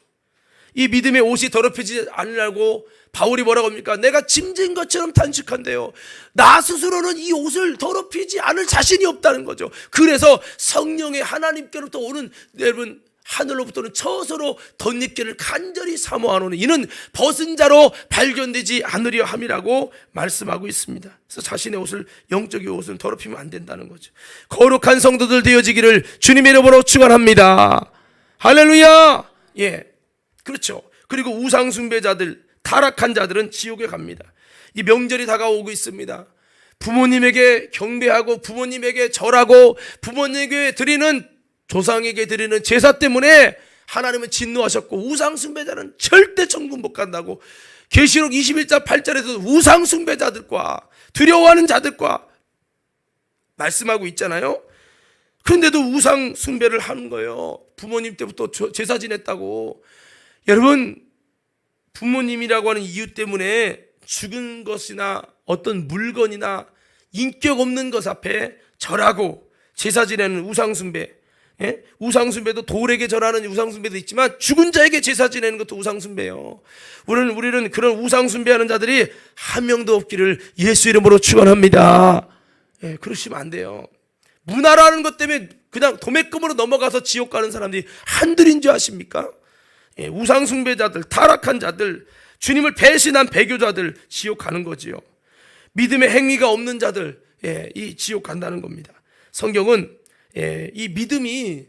이 믿음의 옷이 더럽혀지지 않으려고 바울이 뭐라고 합니까? 내가 짐진 것처럼 탄식한데요, 나 스스로는 이 옷을 더럽히지 않을 자신이 없다는 거죠. 그래서 성령의 하나님께로부터 오는, 여러분, 하늘로부터는 처서로 덧입기를 간절히 사모하노니 이는 벗은 자로 발견되지 않으려 함이라고 말씀하고 있습니다. 그래서 자신의 옷을, 영적인 옷을 더럽히면 안 된다는 거죠. 거룩한 성도들 되어지기를 주님의 이름으로 축원합니다. 할렐루야. 그렇죠. 그리고 우상 숭배자들, 타락한 자들은 지옥에 갑니다. 이 명절이 다가오고 있습니다. 부모님에게 경배하고 부모님에게 절하고 부모님에게 드리는, 조상에게 드리는 제사 때문에 하나님은 진노하셨고 우상 숭배자는 절대 천국 못 간다고 계시록 21장 8절에서 우상 숭배자들과 두려워하는 자들과 말씀하고 있잖아요. 그런데도 우상 숭배를 하는 거예요. 부모님 때부터 제사 지냈다고. 여러분, 부모님이라고 하는 이유 때문에 죽은 것이나 어떤 물건이나 인격 없는 것 앞에 절하고 제사 지내는 우상 숭배, 우상 숭배도 돌에게 절하는 우상 숭배도 있지만 죽은 자에게 제사 지내는 것도 우상 숭배예요. 우리는 그런 우상 숭배하는 자들이 한 명도 없기를 예수 이름으로 축원합니다. 그러시면 안 돼요. 문화라는 것 때문에 그냥 도매금으로 넘어가서 지옥 가는 사람들이 한둘인 줄 아십니까? 우상 숭배자들, 타락한 자들, 주님을 배신한 배교자들 지옥 가는 거지요. 믿음의 행위가 없는 자들, 이 지옥 간다는 겁니다. 성경은 이 믿음이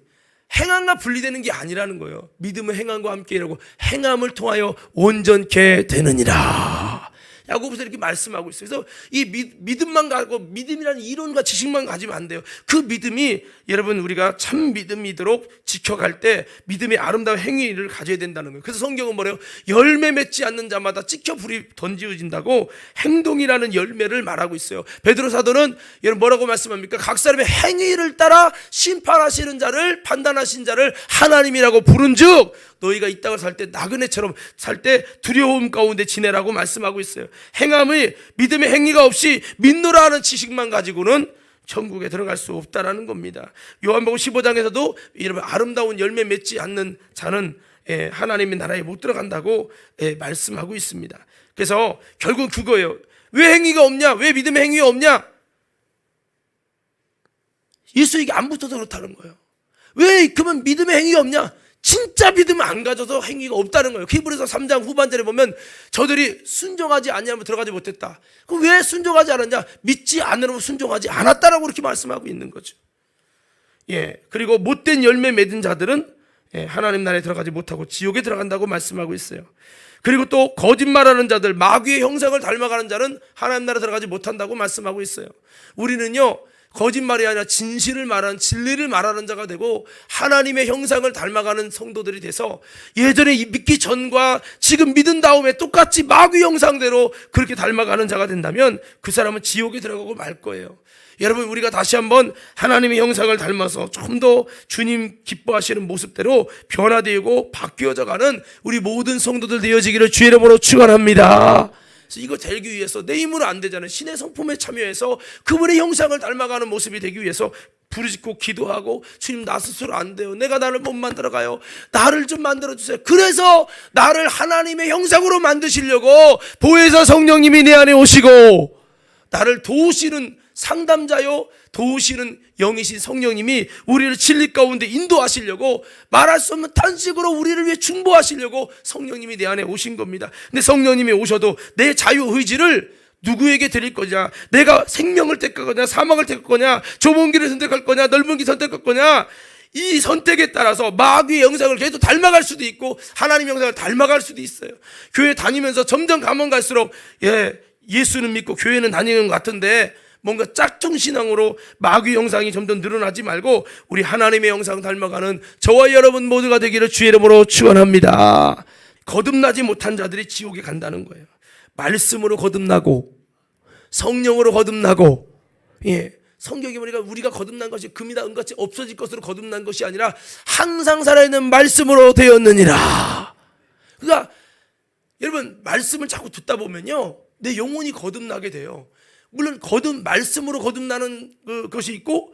행함과 분리되는 게 아니라는 거예요. 믿음은 행함과 함께 일하고 행함을 통하여 온전케 되느니라. 야고보서 이렇게 말씀하고 있어요. 그래서 이 믿음만 가고, 믿음이라는 이론과 지식만 가지면 안 돼요. 그 믿음이 여러분, 우리가 참 믿음이도록 지켜갈 때 믿음의 아름다운 행위를 가져야 된다는 거예요. 그래서 성경은 뭐래요? 열매 맺지 않는 자마다 찍혀 불이 던지어진다고 행동이라는 열매를 말하고 있어요. 베드로 사도는 여러분 뭐라고 말씀합니까? 각 사람의 행위를 따라 심판하시는 자를, 판단하신 자를 하나님이라고 부른즉 너희가 이 땅을 살 때 나그네처럼 살 때 두려움 가운데 지내라고 말씀하고 있어요. 행함의, 믿음의 행위가 없이 믿노라 하는 지식만 가지고는 천국에 들어갈 수 없다라는 겁니다. 요한복음 15장에서도 여러분, 아름다운 열매 맺지 않는 자는 하나님의 나라에 못 들어간다고 말씀하고 있습니다. 그래서 결국 그거예요. 왜 행위가 없냐? 왜 믿음의 행위가 없냐? 예수에게 안 붙어서 그렇다는 거예요. 왜 그러면 믿음의 행위가 없냐? 진짜 믿음을 안 가져서 행위가 없다는 거예요. 히브리서 3장 후반절에 보면 저들이 순종하지 않냐면 들어가지 못했다. 그럼 왜 순종하지 않았냐? 믿지 않으면 순종하지 않았다라고 그렇게 말씀하고 있는 거죠. 그리고 못된 열매 맺은 자들은 하나님 나라에 들어가지 못하고 지옥에 들어간다고 말씀하고 있어요. 그리고 또 거짓말하는 자들, 마귀의 형상을 닮아가는 자는 하나님 나라에 들어가지 못한다고 말씀하고 있어요. 우리는요, 거짓말이 아니라 진실을 말하는, 진리를 말하는 자가 되고 하나님의 형상을 닮아가는 성도들이 돼서 예전에 믿기 전과 지금 믿은 다음에 똑같이 마귀 형상대로 그렇게 닮아가는 자가 된다면 그 사람은 지옥에 들어가고 말 거예요. 여러분, 우리가 다시 한번 하나님의 형상을 닮아서 좀 더 주님 기뻐하시는 모습대로 변화되고 바뀌어져가는 우리 모든 성도들 되어지기를 주의 이름으로 축원합니다. 그래서 이거 되기 위해서 내 힘으로 안 되잖아요. 신의 성품에 참여해서 그분의 형상을 닮아가는 모습이 되기 위해서 부르짖고 기도하고, 주님 나 스스로 안 돼요. 내가 나를 못 만들어가요. 나를 좀 만들어주세요. 그래서 나를 하나님의 형상으로 만드시려고 보혜사 성령님이 내 안에 오시고 나를 도우시는 상담자요, 도우시는 영이신 성령님이 우리를 진리 가운데 인도하시려고, 말할 수 없는 탄식으로 우리를 위해 중보하시려고 성령님이 내 안에 오신 겁니다. 근데 성령님이 오셔도 내 자유의지를 누구에게 드릴 거냐, 내가 생명을 택할 거냐, 사망을 택할 거냐, 좁은 길을 선택할 거냐, 넓은 길 선택할 거냐, 이 선택에 따라서 마귀의 형상을 계속 닮아갈 수도 있고 하나님의 형상을 닮아갈 수도 있어요. 교회 다니면서 점점 가면 갈수록 예수는 믿고 교회는 다니는 것 같은데 뭔가 짝퉁신앙으로 마귀 형상이 점점 늘어나지 말고 우리 하나님의 형상 닮아가는 저와 여러분 모두가 되기를 주의 이름으로 축원합니다. 거듭나지 못한 자들이 지옥에 간다는 거예요. 말씀으로 거듭나고 성령으로 거듭나고, 성경에 보니까 우리가 거듭난 것이 금이나 은같이 없어질 것으로 거듭난 것이 아니라 항상 살아있는 말씀으로 되었느니라. 그러니까 여러분, 말씀을 자꾸 듣다 보면요, 내 영혼이 거듭나게 돼요. 물론 말씀으로 거듭나는 것이 있고,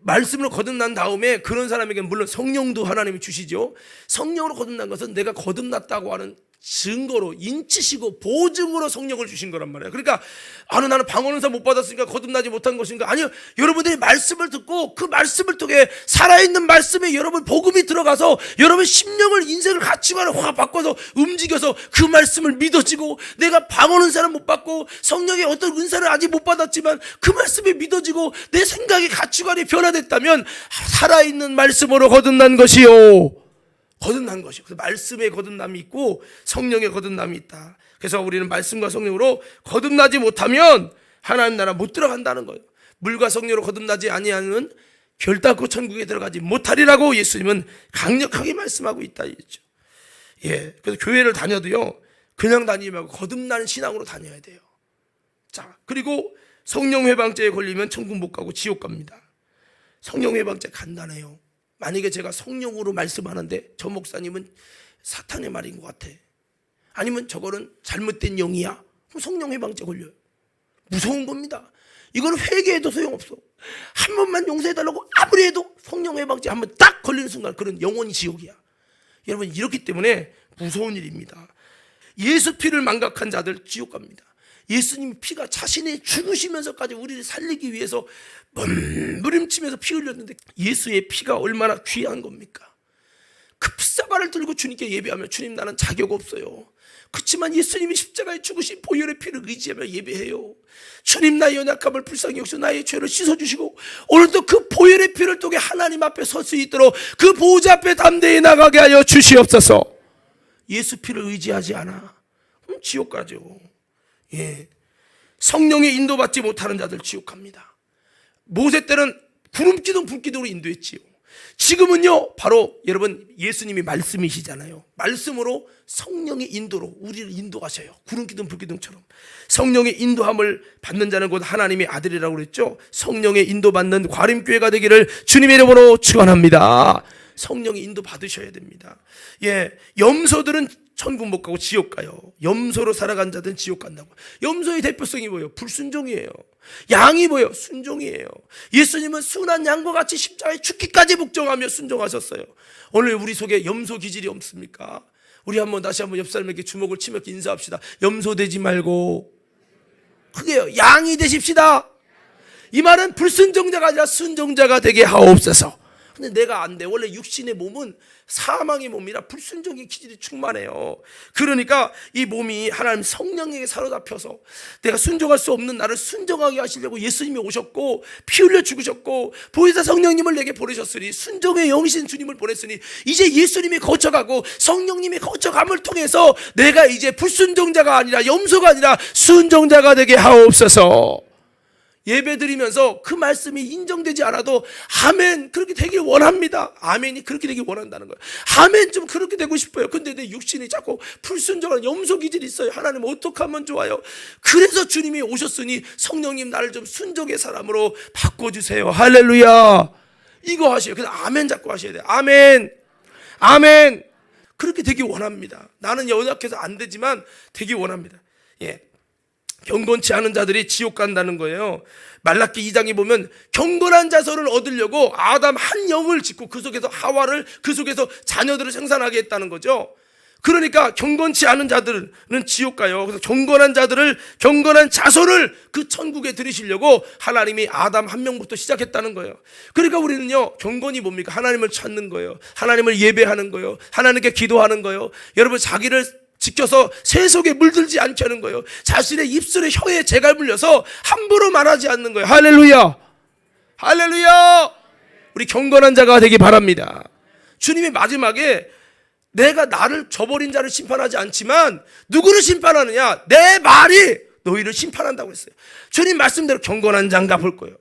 말씀으로 거듭난 다음에 그런 사람에게는 물론 성령도 하나님이 주시죠. 성령으로 거듭난 것은 내가 거듭났다고 하는 증거로, 인치시고 보증으로 성령을 주신 거란 말이에요. 그러니까 나는 방언은사 못 받았으니까 거듭나지 못한 것인가? 아니요, 여러분들이 말씀을 듣고 그 말씀을 통해 살아있는 말씀에 여러분 복음이 들어가서 여러분 심령을, 인생을, 가치관을 확 바꿔서 움직여서 그 말씀을 믿어지고, 내가 방언은사를 못 받고 성령의 어떤 은사를 아직 못 받았지만 그 말씀이 믿어지고 내 생각의 가치관이 변화됐다면 살아있는 말씀으로 거듭난 것이요, 거듭난 것이요. 그래서 말씀의 거듭남이 있고 성령의 거듭남이 있다. 그래서 우리는 말씀과 성령으로 거듭나지 못하면 하나님 나라 못 들어간다는 거예요. 물과 성령으로 거듭나지 아니하는 결단코 천국에 들어가지 못하리라고 예수님은 강력하게 말씀하고 있다 이죠. 그래서 교회를 다녀도요, 그냥 다니지 말고 거듭나는 신앙으로 다녀야 돼요. 자, 그리고 성령 회방죄에 걸리면 천국 못 가고 지옥 갑니다. 성령 회방죄 간단해요. 만약에 제가 성령으로 말씀하는데 저 목사님은 사탄의 말인 것 같아, 아니면 저거는 잘못된 영이야, 그럼 성령 회방죄 걸려요. 무서운 겁니다. 이거는 회개해도 소용없어. 한 번만 용서해달라고 아무리 해도 성령 회방죄 한번 딱 걸리는 순간 그런 영원히 지옥이야. 여러분, 이렇기 때문에 무서운 일입니다. 예수 피를 망각한 자들 지옥 갑니다. 예수님이 피가 자신이 죽으시면서까지 우리를 살리기 위해서 몸부림치면서 피 흘렸는데 예수의 피가 얼마나 귀한 겁니까? 급사발을 들고 주님께 예배하면 주님 나는 자격 없어요. 그렇지만 예수님이 십자가에 죽으신 보혈의 피를 의지하며 예배해요. 주님 나의 연약함을 불쌍히 여기서 나의 죄를 씻어주시고 오늘도 그 보혈의 피를 통해 하나님 앞에 설 수 있도록 그 보좌 앞에 담대히 나가게 하여 주시옵소서. 예수 피를 의지하지 않아, 그럼 지옥 가죠. 성령의 인도받지 못하는 자들 지옥 갑니다. 모세 때는 구름기둥 불기둥으로 인도했지요. 지금은요, 바로 여러분 예수님이 말씀이시잖아요. 말씀으로 성령의 인도로 우리를 인도하셔요. 구름기둥 불기둥처럼 성령의 인도함을 받는 자는 곧 하나님의 아들이라고 그랬죠. 성령의 인도받는 과림교회가 되기를 주님의 이름으로 축원합니다. 성령의 인도 받으셔야 됩니다. 염소들은 천국 못 가고 지옥 가요. 염소로 살아간 자들은 지옥 간다고. 염소의 대표성이 뭐예요? 불순종이에요. 양이 뭐예요? 순종이에요. 예수님은 순한 양과 같이 십자가에 죽기까지 복종하며 순종하셨어요. 오늘 우리 속에 염소 기질이 없습니까? 우리 다시 한번 옆 사람에게 주먹을 치며 인사합시다. 염소 되지 말고 그게요, 양이 되십시다. 이 말은 불순종자가 아니라 순종자가 되게 하옵소서. 근데 내가 안 돼. 원래 육신의 몸은 사망의 몸이라 불순종의 기질이 충만해요. 그러니까 이 몸이 하나님 성령에게 사로잡혀서 내가 순종할 수 없는 나를 순종하게 하시려고 예수님이 오셨고 피 흘려 죽으셨고 보혜사 성령님을 내게 보내셨으니 순종의 영이신 주님을 보냈으니 이제 예수님이 거쳐가고 성령님이 거쳐감을 통해서 내가 이제 불순종자가 아니라 염소가 아니라 순종자가 되게 하옵소서. 예배 드리면서 그 말씀이 인정되지 않아도 아멘 그렇게 되길 원합니다. 아멘이 그렇게 되길 원한다는 거예요. 아멘 좀 그렇게 되고 싶어요. 근데 내 육신이 자꾸 불순종한 염소 기질이 있어요. 하나님 어떻게 하면 좋아요? 그래서 주님이 오셨으니 성령님 나를 좀 순종의 사람으로 바꿔주세요. 할렐루야. 이거 하셔요. 그래서 아멘 자꾸 하셔야 돼요. 아멘 아멘. 그렇게 되길 원합니다. 나는 연약해서 안 되지만 되길 원합니다. 경건치 않은 자들이 지옥 간다는 거예요. 말라기 2장에 보면 경건한 자손을 얻으려고 아담 한 영을 짓고 그 속에서 하와를, 그 속에서 자녀들을 생산하게 했다는 거죠. 그러니까 경건치 않은 자들은 지옥 가요. 그래서 경건한 자들을, 경건한 자손을 그 천국에 들이시려고 하나님이 아담 한 명부터 시작했다는 거예요. 그러니까 우리는요, 경건이 뭡니까? 하나님을 찾는 거예요. 하나님을 예배하는 거예요. 하나님께 기도하는 거예요. 여러분, 자기를 지켜서 세속에 물들지 않게 하는 거예요. 자신의 입술에 혀에 재갈 물려서 함부로 말하지 않는 거예요. 할렐루야. 할렐루야. 우리 경건한 자가 되기 바랍니다. 주님이 마지막에 내가 나를 저버린 자를 심판하지 않지만 누구를 심판하느냐? 내 말이 너희를 심판한다고 했어요. 주님 말씀대로 경건한 자인가 볼 거예요.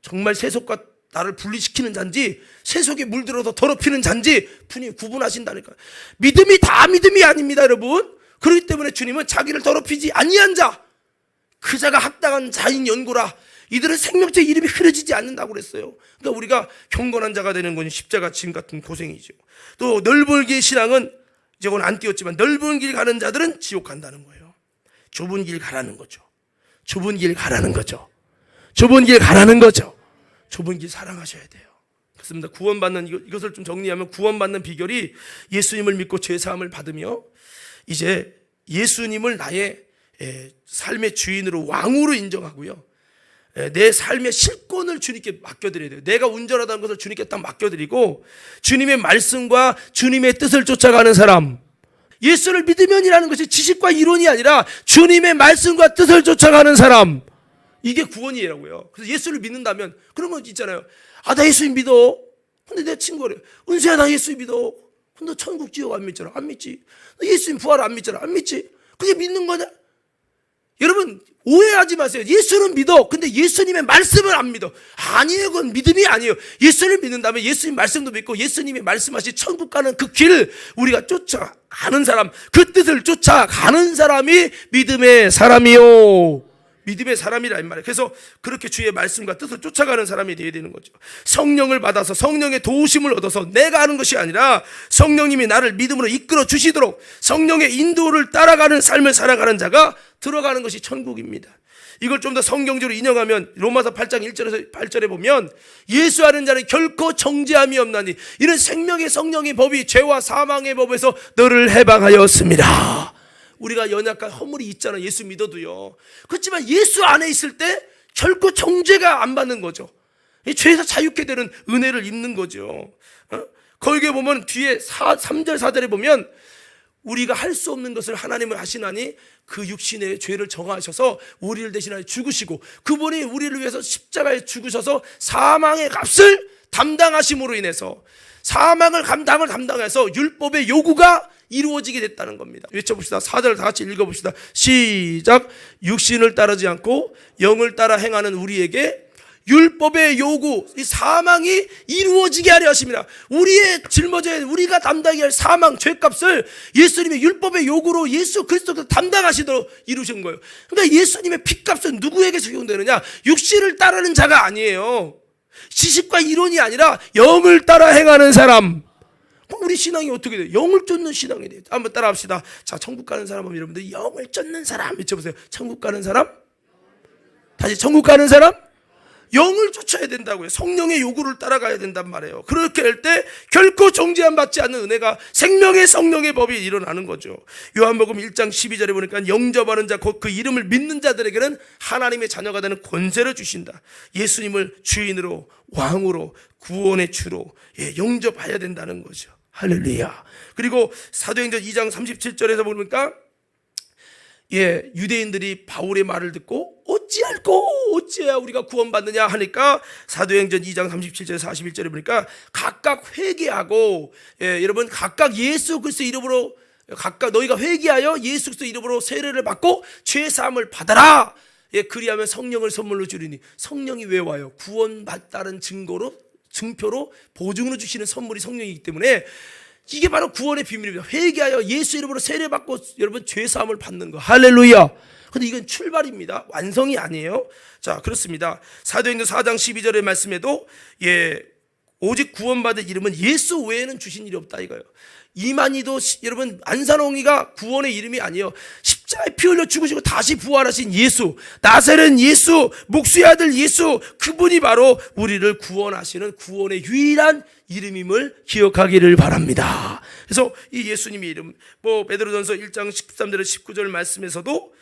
정말 세속과 나를 분리시키는 자인지 세속에 물들어서 더럽히는 자인지 분이 구분하신다니까요. 믿음이 다 믿음이 아닙니다, 여러분. 그렇기 때문에 주님은 자기를 더럽히지 아니한 자, 그 자가 합당한 자인 연고라. 이들은 생명체 이름이 흐려지지 않는다고 그랬어요. 그러니까 우리가 경건한 자가 되는 건 십자가 짐 같은 고생이죠. 또 넓은 길 신앙은 이건 안 띄웠지만 넓은 길 가는 자들은 지옥 간다는 거예요. 좁은 길 가라는 거죠. 좁은 길 가라는 거죠. 좁은 길 가라는 거죠. 좁은 길 사랑하셔야 돼요. 그렇습니다. 구원받는 이것을 좀 정리하면 구원받는 비결이 예수님을 믿고 죄 사함을 받으며 이제 예수님을 나의 삶의 주인으로 왕으로 인정하고요. 내 삶의 실권을 주님께 맡겨드려야 돼요. 내가 운전하다는 것을 주님께 딱 맡겨드리고 주님의 말씀과 주님의 뜻을 쫓아가는 사람, 예수를 믿으면이라는 것이 지식과 이론이 아니라 주님의 말씀과 뜻을 쫓아가는 사람, 이게 구원이라고요. 그래서 예수를 믿는다면 그런 거 있잖아요. 아, 나 예수 믿어. 근데 내 친구가 그래. 은수야, 나 예수 믿어. 근데 너 천국 지옥 안 믿잖아. 안 믿지. 너 예수님 부활 안 믿잖아. 안 믿지. 그게 믿는 거냐? 여러분 오해하지 마세요. 예수는 믿어. 근데 예수님의 말씀을 안 믿어. 아니에요. 그건 믿음이 아니에요. 예수를 믿는다면 예수님 말씀도 믿고 예수님이 말씀하신 천국 가는 그 길을 우리가 쫓아가는 사람, 그 뜻을 쫓아가는 사람이 믿음의 사람이요. 믿음의 사람이라 이 말이에요. 그래서 그렇게 주의 말씀과 뜻을 쫓아가는 사람이 되어야 되는 거죠. 성령을 받아서 성령의 도우심을 얻어서 내가 하는 것이 아니라 성령님이 나를 믿음으로 이끌어 주시도록 성령의 인도를 따라가는 삶을 살아가는 자가 들어가는 것이 천국입니다. 이걸 좀 더 성경적으로 인용하면 로마서 8장 1절에서 8절에 보면 예수하는 자는 결코 정죄함이 없나니 이는 생명의 성령의 법이 죄와 사망의 법에서 너를 해방하였습니다. 우리가 연약한 허물이 있잖아. 예수 믿어도요. 그렇지만 예수 안에 있을 때 결코 정죄가 안 받는 거죠. 죄에서 자유케 되는 은혜를 입는 거죠. 거기에 보면 뒤에 3절 4절에 보면 우리가 할 수 없는 것을 하나님을 하시나니 그 육신의 죄를 정하셔서 우리를 대신하여 죽으시고 그분이 우리를 위해서 십자가에 죽으셔서 사망의 값을 담당하심으로 인해서 사망을 담당해서 율법의 요구가 이루어지게 됐다는 겁니다. 외쳐봅시다. 4절 다 같이 읽어봅시다. 시작. 육신을 따르지 않고 영을 따라 행하는 우리에게 율법의 요구, 이 사망이 이루어지게 하려 하십니다. 우리의 짊어져야 우리가 담당해야 할 사망, 죄값을 예수님의 율법의 요구로 예수 그리스도께서 담당하시도록 이루신 거예요. 그러니까 예수님의 피값은 누구에게 적용되느냐? 육신을 따르는 자가 아니에요. 지식과 이론이 아니라 영을 따라 행하는 사람. 우리 신앙이 어떻게 돼요? 영을 쫓는 신앙이 돼요. 한번 따라합시다. 자, 천국 가는 사람은 여러분들 영을 쫓는 사람 외쳐보세요. 천국 가는 사람? 다시 천국 가는 사람? 영을 쫓아야 된다고요. 성령의 요구를 따라가야 된단 말이에요. 그렇게 할 때 결코 정죄함 받지 않는 은혜가 생명의 성령의 법이 일어나는 거죠. 요한복음 1장 12절에 보니까 영접하는 자 곧 그 이름을 믿는 자들에게는 하나님의 자녀가 되는 권세를 주신다. 예수님을 주인으로 왕으로 구원의 주로 영접해야 된다는 거죠. 할렐루야. 그리고 사도행전 2장 37절에서 보니까 유대인들이 바울의 말을 듣고 어찌해야 우리가 구원받느냐 하니까 사도행전 2장 37절 41절에 보니까 각각 회개하고 여러분 각각 예수 그리스도 이름으로 각각 너희가 회개하여 예수 그리스도 이름으로 세례를 받고 죄 사함을 받아라. 그리하면 성령을 선물로 주리니 성령이 왜 와요? 구원받다는 증표로 보증으로 주시는 선물이 성령이기 때문에 이게 바로 구원의 비밀입니다. 회개하여 예수 이름으로 세례받고 여러분 죄사함을 받는 거. 할렐루야. 근데 이건 출발입니다. 완성이 아니에요. 자, 그렇습니다. 사도행전 4장 12절의 말씀에도 오직 구원받을 이름은 예수 외에는 주신 일이 없다 이거예요. 이만희도 여러분 안산홍이가 구원의 이름이 아니에요. 십자가에 피 흘려 죽으시고 다시 부활하신 예수, 나사렛 예수, 목수의 아들 예수, 그분이 바로 우리를 구원하시는 구원의 유일한 이름임을 기억하기를 바랍니다. 그래서 이 예수님의 이름, 베드로전서 1장 13절에 19절 말씀에서도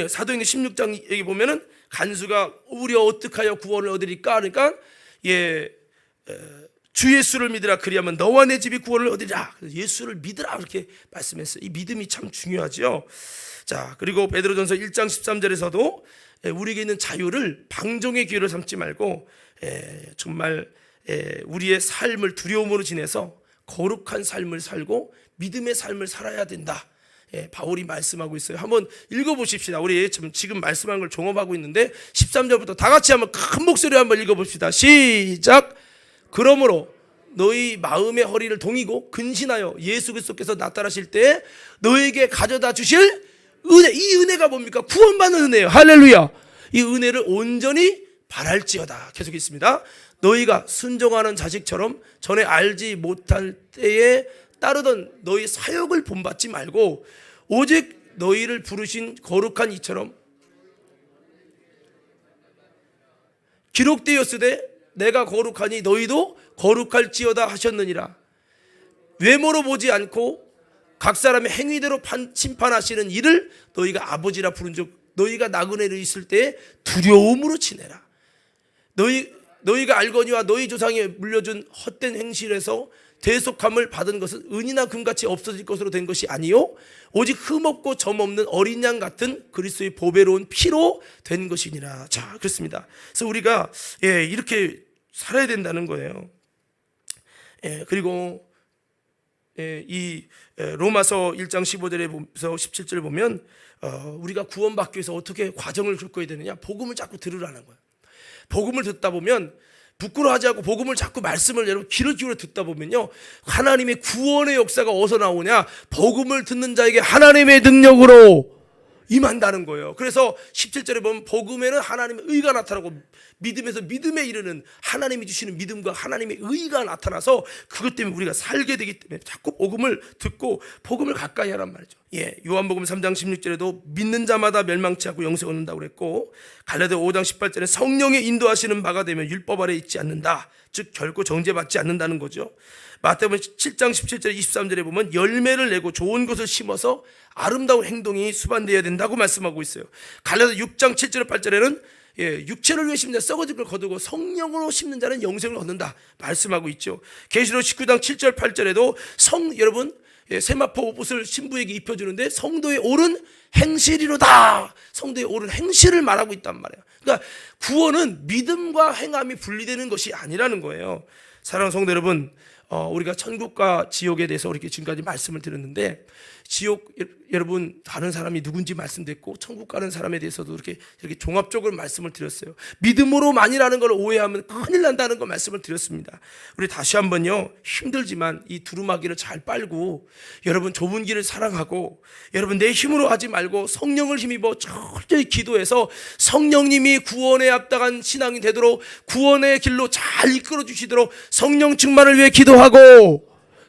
사도행전 16장 여기 보면은 간수가 우리 어떡하여 구원을 얻으리까 그러니까 주 예수를 믿으라 그리하면 너와 내 집이 구원을 얻으리라. 예수를 믿으라 그렇게 말씀했어요. 이 믿음이 참 중요하죠. 자, 그리고 베드로전서 1장 13절에서도 우리에게 있는 자유를 방종의 기회로 삼지 말고 정말 우리의 삶을 두려움으로 지내서 거룩한 삶을 살고 믿음의 삶을 살아야 된다. 바울이 말씀하고 있어요. 한번 읽어보십시다. 우리 지금 말씀한 걸 종합하고 있는데 13절부터 다 같이 한번 큰 목소리로 한번 읽어봅시다. 시작. 그러므로 너희 마음의 허리를 동이고 근신하여 예수 그리스도께서 나타나실 때 너에게 가져다 주실 이 은혜가 뭡니까? 구원받는 은혜예요. 할렐루야. 이 은혜를 온전히 바랄지어다. 계속 있습니다. 너희가 순종하는 자식처럼 전에 알지 못할 때에 따르던 너희 사역을 본받지 말고 오직 너희를 부르신 거룩한 이처럼 기록되었으되 내가 거룩하니 너희도 거룩할지어다 하셨느니라. 외모로 보지 않고 각 사람의 행위대로 심판하시는 이를 너희가 아버지라 부른즉 너희가 나그네로 있을 때에 두려움으로 지내라. 너희가 알거니와 너희 조상이 물려준 헛된 행실에서 대속함을 받은 것은 은이나 금같이 없어질 것으로 된 것이 아니요 오직 흠없고 점없는 어린 양 같은 그리스도의 보배로운 피로 된 것이니라. 자, 그렇습니다. 그래서 우리가 이렇게 살아야 된다는 거예요. 그리고 이 로마서 1장 15절에서 17절을 보면 우리가 구원받기 위해서 어떻게 과정을 겪어야 되느냐, 복음을 자꾸 들으라는 거예요. 복음을 듣다 보면 부끄러워하지 않고 복음을 자꾸 말씀을 여러분 귀를 기울여 듣다 보면요, 하나님의 구원의 역사가 어디서 나오냐, 복음을 듣는 자에게 하나님의 능력으로 임한다는 거예요. 그래서 17절에 보면 복음에는 하나님의 의가 나타나고 믿음에서 믿음에 이르는 하나님이 주시는 믿음과 하나님의 의가 나타나서 그것 때문에 우리가 살게 되기 때문에 자꾸 복음을 듣고 복음을 가까이 하란 말이죠. 요한복음 3장 16절에도 믿는 자마다 멸망치 않고 영생을 얻는다고 그랬고, 갈라디아 5장 18절에 성령의 인도하시는 바가 되면 율법 아래 있지 않는다. 즉 결코 정죄받지 않는다는 거죠. 마태복음 7장 17절 23절에 보면 열매를 내고 좋은 것을 심어서 아름다운 행동이 수반되어야 된다고 말씀하고 있어요. 갈라디아 6장 7절 8절에는 육체를 위해 심는 자 썩어질 걸 거두고 성령으로 심는 자는 영생을 얻는다 말씀하고 있죠. 계시록 19장 7절 8절에도 여러분 세마포 옷을 신부에게 입혀주는데 성도의 옳은 행실이로다. 성도의 옳은 행실을 말하고 있단 말이에요. 그러니까 구원은 믿음과 행함이 분리되는 것이 아니라는 거예요. 사랑하는 성도 여러분, 우리가 천국과 지옥에 대해서 이렇게 지금까지 말씀을 드렸는데, 지옥 여러분 다른 사람이 누군지 말씀드렸고, 천국 가는 사람에 대해서도 이렇게 종합적으로 말씀을 드렸어요. 믿음으로만이라는 걸 오해하면 큰일 난다는 거 말씀을 드렸습니다. 우리 다시 한번요, 힘들지만 이 두루마기를 잘 빨고 여러분 좁은 길을 사랑하고 여러분 내 힘으로 하지 말고 성령을 힘입어 철저히 기도해서 성령님이 구원에 합당한 신앙이 되도록 구원의 길로 잘 이끌어 주시도록 성령 충만을 위해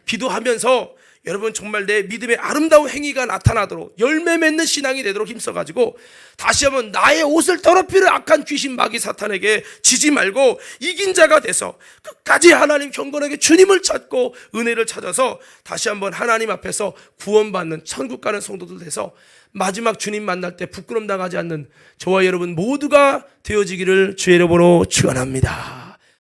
기도하면서 여러분 정말 내 믿음의 아름다운 행위가 나타나도록 열매 맺는 신앙이 되도록 힘써가지고 다시 한번 나의 옷을 더럽히는 악한 귀신 마귀 사탄에게 지지 말고 이긴 자가 돼서 끝까지 하나님 경건하게 주님을 찾고 은혜를 찾아서 다시 한번 하나님 앞에서 구원받는 천국 가는 성도들 돼서 마지막 주님 만날 때 부끄럼 당하지 않는 저와 여러분 모두가 되어지기를 주의 이름으로 축원합니다.